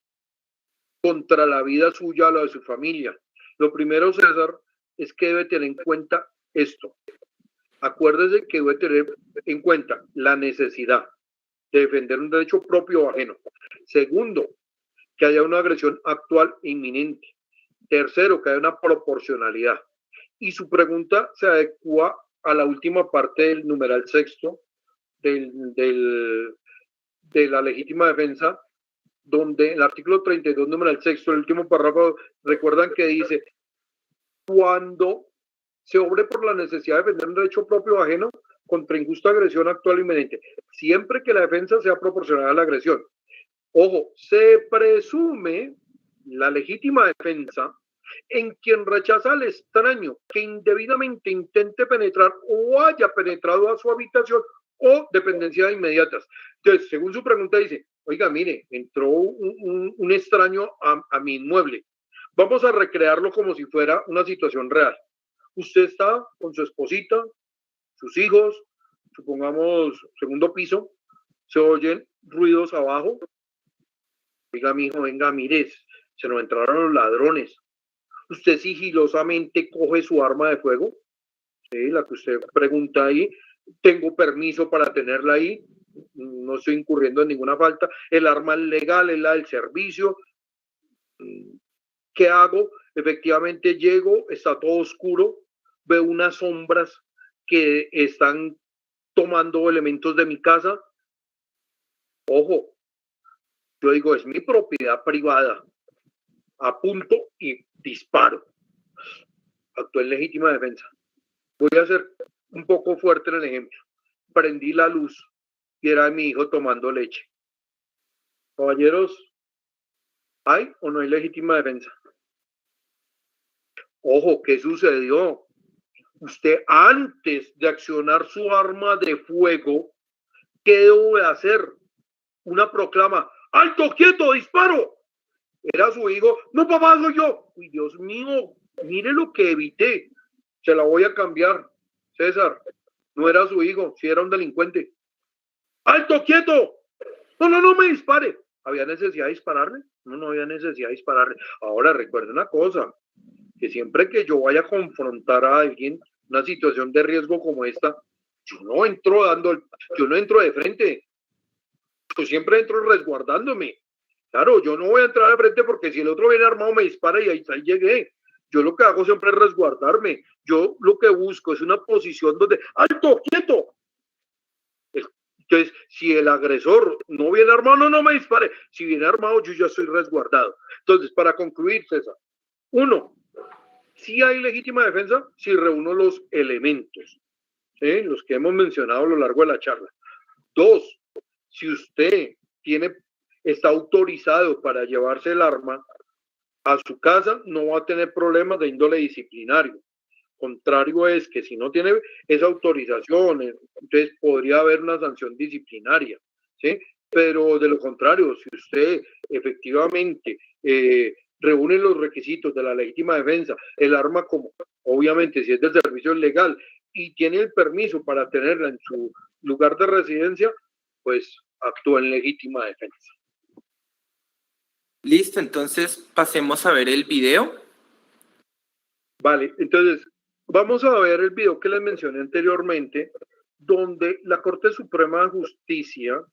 Speaker 2: contra la vida suya o la de su familia. Lo primero, César, es que debe tener en cuenta esto. Acuérdese que debe tener en cuenta la necesidad de defender un derecho propio o ajeno. Segundo, que haya una agresión actual e inminente. Tercero, que haya una proporcionalidad. Y su pregunta se adecua a la última parte del numeral sexto de la legítima defensa, donde el artículo 32, numeral sexto, el último párrafo, recuerdan que dice, cuando se obre por la necesidad de defender un derecho propio o ajeno contra injusta agresión actual o inminente, siempre que la defensa sea proporcional a la agresión. Ojo, se presume la legítima defensa en quien rechaza al extraño que indebidamente intente penetrar o haya penetrado a su habitación o dependencias inmediatas. Entonces, según su pregunta, dice, oiga, mire, entró un extraño a mi inmueble. Vamos a recrearlo como si fuera una situación real. Usted está con su esposita, sus hijos, supongamos segundo piso, se oyen ruidos abajo. Oiga, mijo, venga, mire, se nos entraron los ladrones. Usted sigilosamente coge su arma de fuego, ¿sí? La que usted pregunta ahí, tengo permiso para tenerla ahí, no estoy incurriendo en ninguna falta, el arma es legal, es la del servicio. ¿Qué hago? Efectivamente llego, está todo oscuro, veo unas sombras que están tomando elementos de mi casa. Ojo, yo digo, es mi propiedad privada. Apunto y disparo. Actué en legítima defensa. Voy a ser un poco fuerte en el ejemplo. Prendí la luz y era mi hijo tomando leche. Caballeros, ¿hay o no hay legítima defensa? Ojo, ¿qué sucedió? Usted antes de accionar su arma de fuego, ¿qué debo de hacer? Una proclama, ¡alto, quieto, disparo! Era su hijo, no papá, soy yo. Uy, Dios mío, mire lo que evité. Se la voy a cambiar, César. No era su hijo, si era un delincuente. ¡Alto, quieto! No, no, no me dispare. ¿Había necesidad de dispararle? No, no había necesidad de dispararle. Ahora recuerde una cosa, que siempre que yo vaya a confrontar a alguien, una situación de riesgo como esta, yo no entro de frente. Yo siempre entro resguardándome. Claro, yo no voy a entrar de frente porque si el otro viene armado me dispara y ahí llegué. Yo lo que hago siempre es resguardarme. Yo lo que busco es una posición donde, ¡alto, quieto! Entonces, si el agresor no viene armado, no me dispare. Si viene armado, yo ya estoy resguardado. Entonces, para concluir, César, uno, si hay legítima defensa si reúno los elementos, los que hemos mencionado a lo largo de la charla. Dos, si usted está autorizado para llevarse el arma a su casa, no va a tener problemas de índole disciplinario. Contrario es que si no tiene esa autorización, entonces podría haber una sanción disciplinaria, ¿sí? Pero de lo contrario, si usted efectivamente reúne los requisitos de la legítima defensa, el arma como, obviamente, si es del servicio legal y tiene el permiso para tenerla en su lugar de residencia, pues actúa en legítima defensa.
Speaker 1: Listo, entonces pasemos a ver el video.
Speaker 2: Vale, entonces vamos a ver el video que les mencioné anteriormente, donde la Corte Suprema de Justicia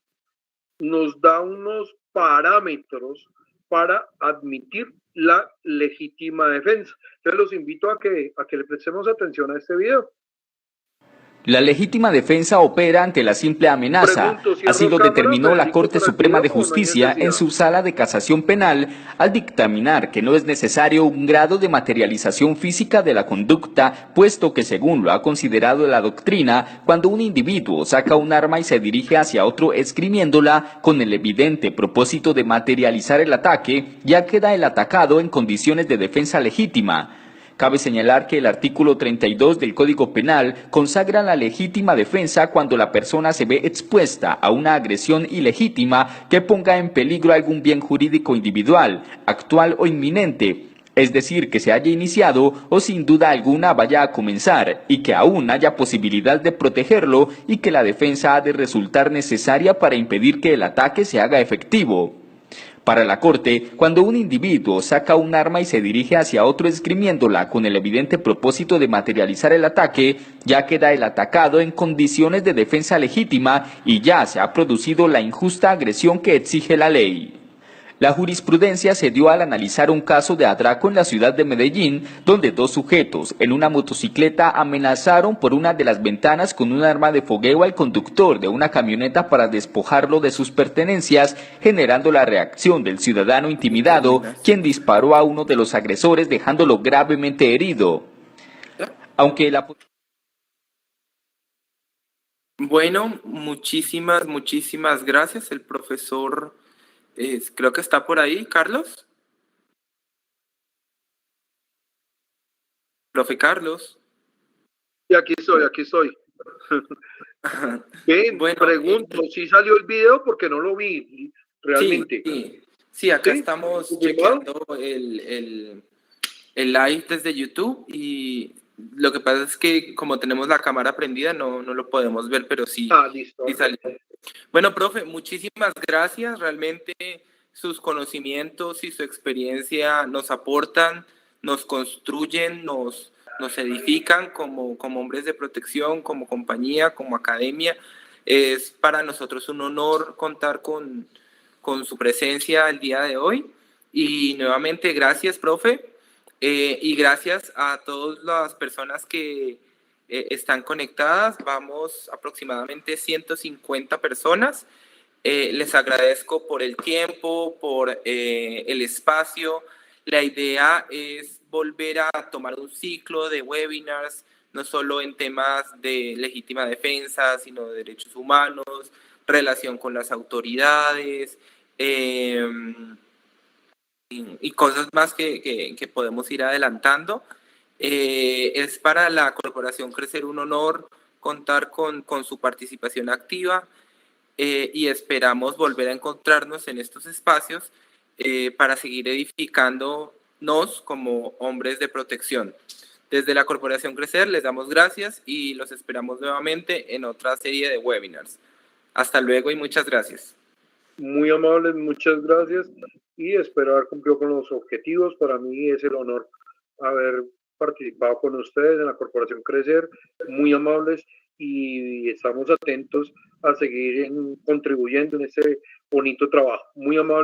Speaker 2: nos da unos parámetros para admitir la legítima defensa. Entonces los invito a que le prestemos atención a este video.
Speaker 3: La legítima defensa opera ante la simple amenaza. Así lo determinó la Corte Suprema de Justicia en su sala de casación penal al dictaminar que no es necesario un grado de materialización física de la conducta, puesto que según lo ha considerado la doctrina, cuando un individuo saca un arma y se dirige hacia otro esgrimiéndola con el evidente propósito de materializar el ataque, ya queda el atacado en condiciones de defensa legítima. Cabe señalar que el artículo 32 del Código Penal consagra la legítima defensa cuando la persona se ve expuesta a una agresión ilegítima que ponga en peligro algún bien jurídico individual, actual o inminente, es decir, que se haya iniciado o sin duda alguna vaya a comenzar y que aún haya posibilidad de protegerlo y que la defensa ha de resultar necesaria para impedir que el ataque se haga efectivo. Para la Corte, cuando un individuo saca un arma y se dirige hacia otro esgrimiéndola con el evidente propósito de materializar el ataque, ya queda el atacado en condiciones de defensa legítima y ya se ha producido la injusta agresión que exige la ley. La jurisprudencia se dio al analizar un caso de atraco en la ciudad de Medellín, donde dos sujetos en una motocicleta amenazaron por una de las ventanas con un arma de fogueo al conductor de una camioneta para despojarlo de sus pertenencias, generando la reacción del ciudadano intimidado, quien disparó a uno de los agresores dejándolo gravemente herido. Aunque la...
Speaker 1: Bueno, muchísimas gracias. El profesor... creo que está por ahí, Carlos. Profe Carlos.
Speaker 2: Y aquí estoy. Bien, bueno, pregunto, ¿sí salió el video? Porque no lo vi realmente.
Speaker 1: Sí, acá estamos chequeando el live desde YouTube y lo que pasa es que como tenemos la cámara prendida no lo podemos ver, pero sí,
Speaker 2: listo.
Speaker 1: Sí salió. Bueno, profe, muchísimas gracias. Realmente sus conocimientos y su experiencia nos aportan, nos construyen, nos edifican como hombres de protección, como compañía, como academia. Es para nosotros un honor contar con su presencia el día de hoy. Y nuevamente, gracias, profe. Y gracias a todas las personas que están conectadas. Vamos aproximadamente 150 personas. Les agradezco por el tiempo, por el espacio. La idea es volver a tomar un ciclo de webinars, no solo en temas de legítima defensa, sino de derechos humanos, relación con las autoridades y cosas más que podemos ir adelantando. Es para la Corporación Crecer un honor contar con su participación activa. Y esperamos volver a encontrarnos en estos espacios para seguir edificándonos como hombres de protección. Desde la Corporación Crecer les damos gracias y los esperamos nuevamente en otra serie de webinars. Hasta luego y muchas gracias.
Speaker 2: Muy amables, muchas gracias y espero haber cumplido con los objetivos. Para mí es el honor haber participado con ustedes en la Corporación Crecer, muy amables, y estamos atentos a seguir contribuyendo en este bonito trabajo. Muy amables.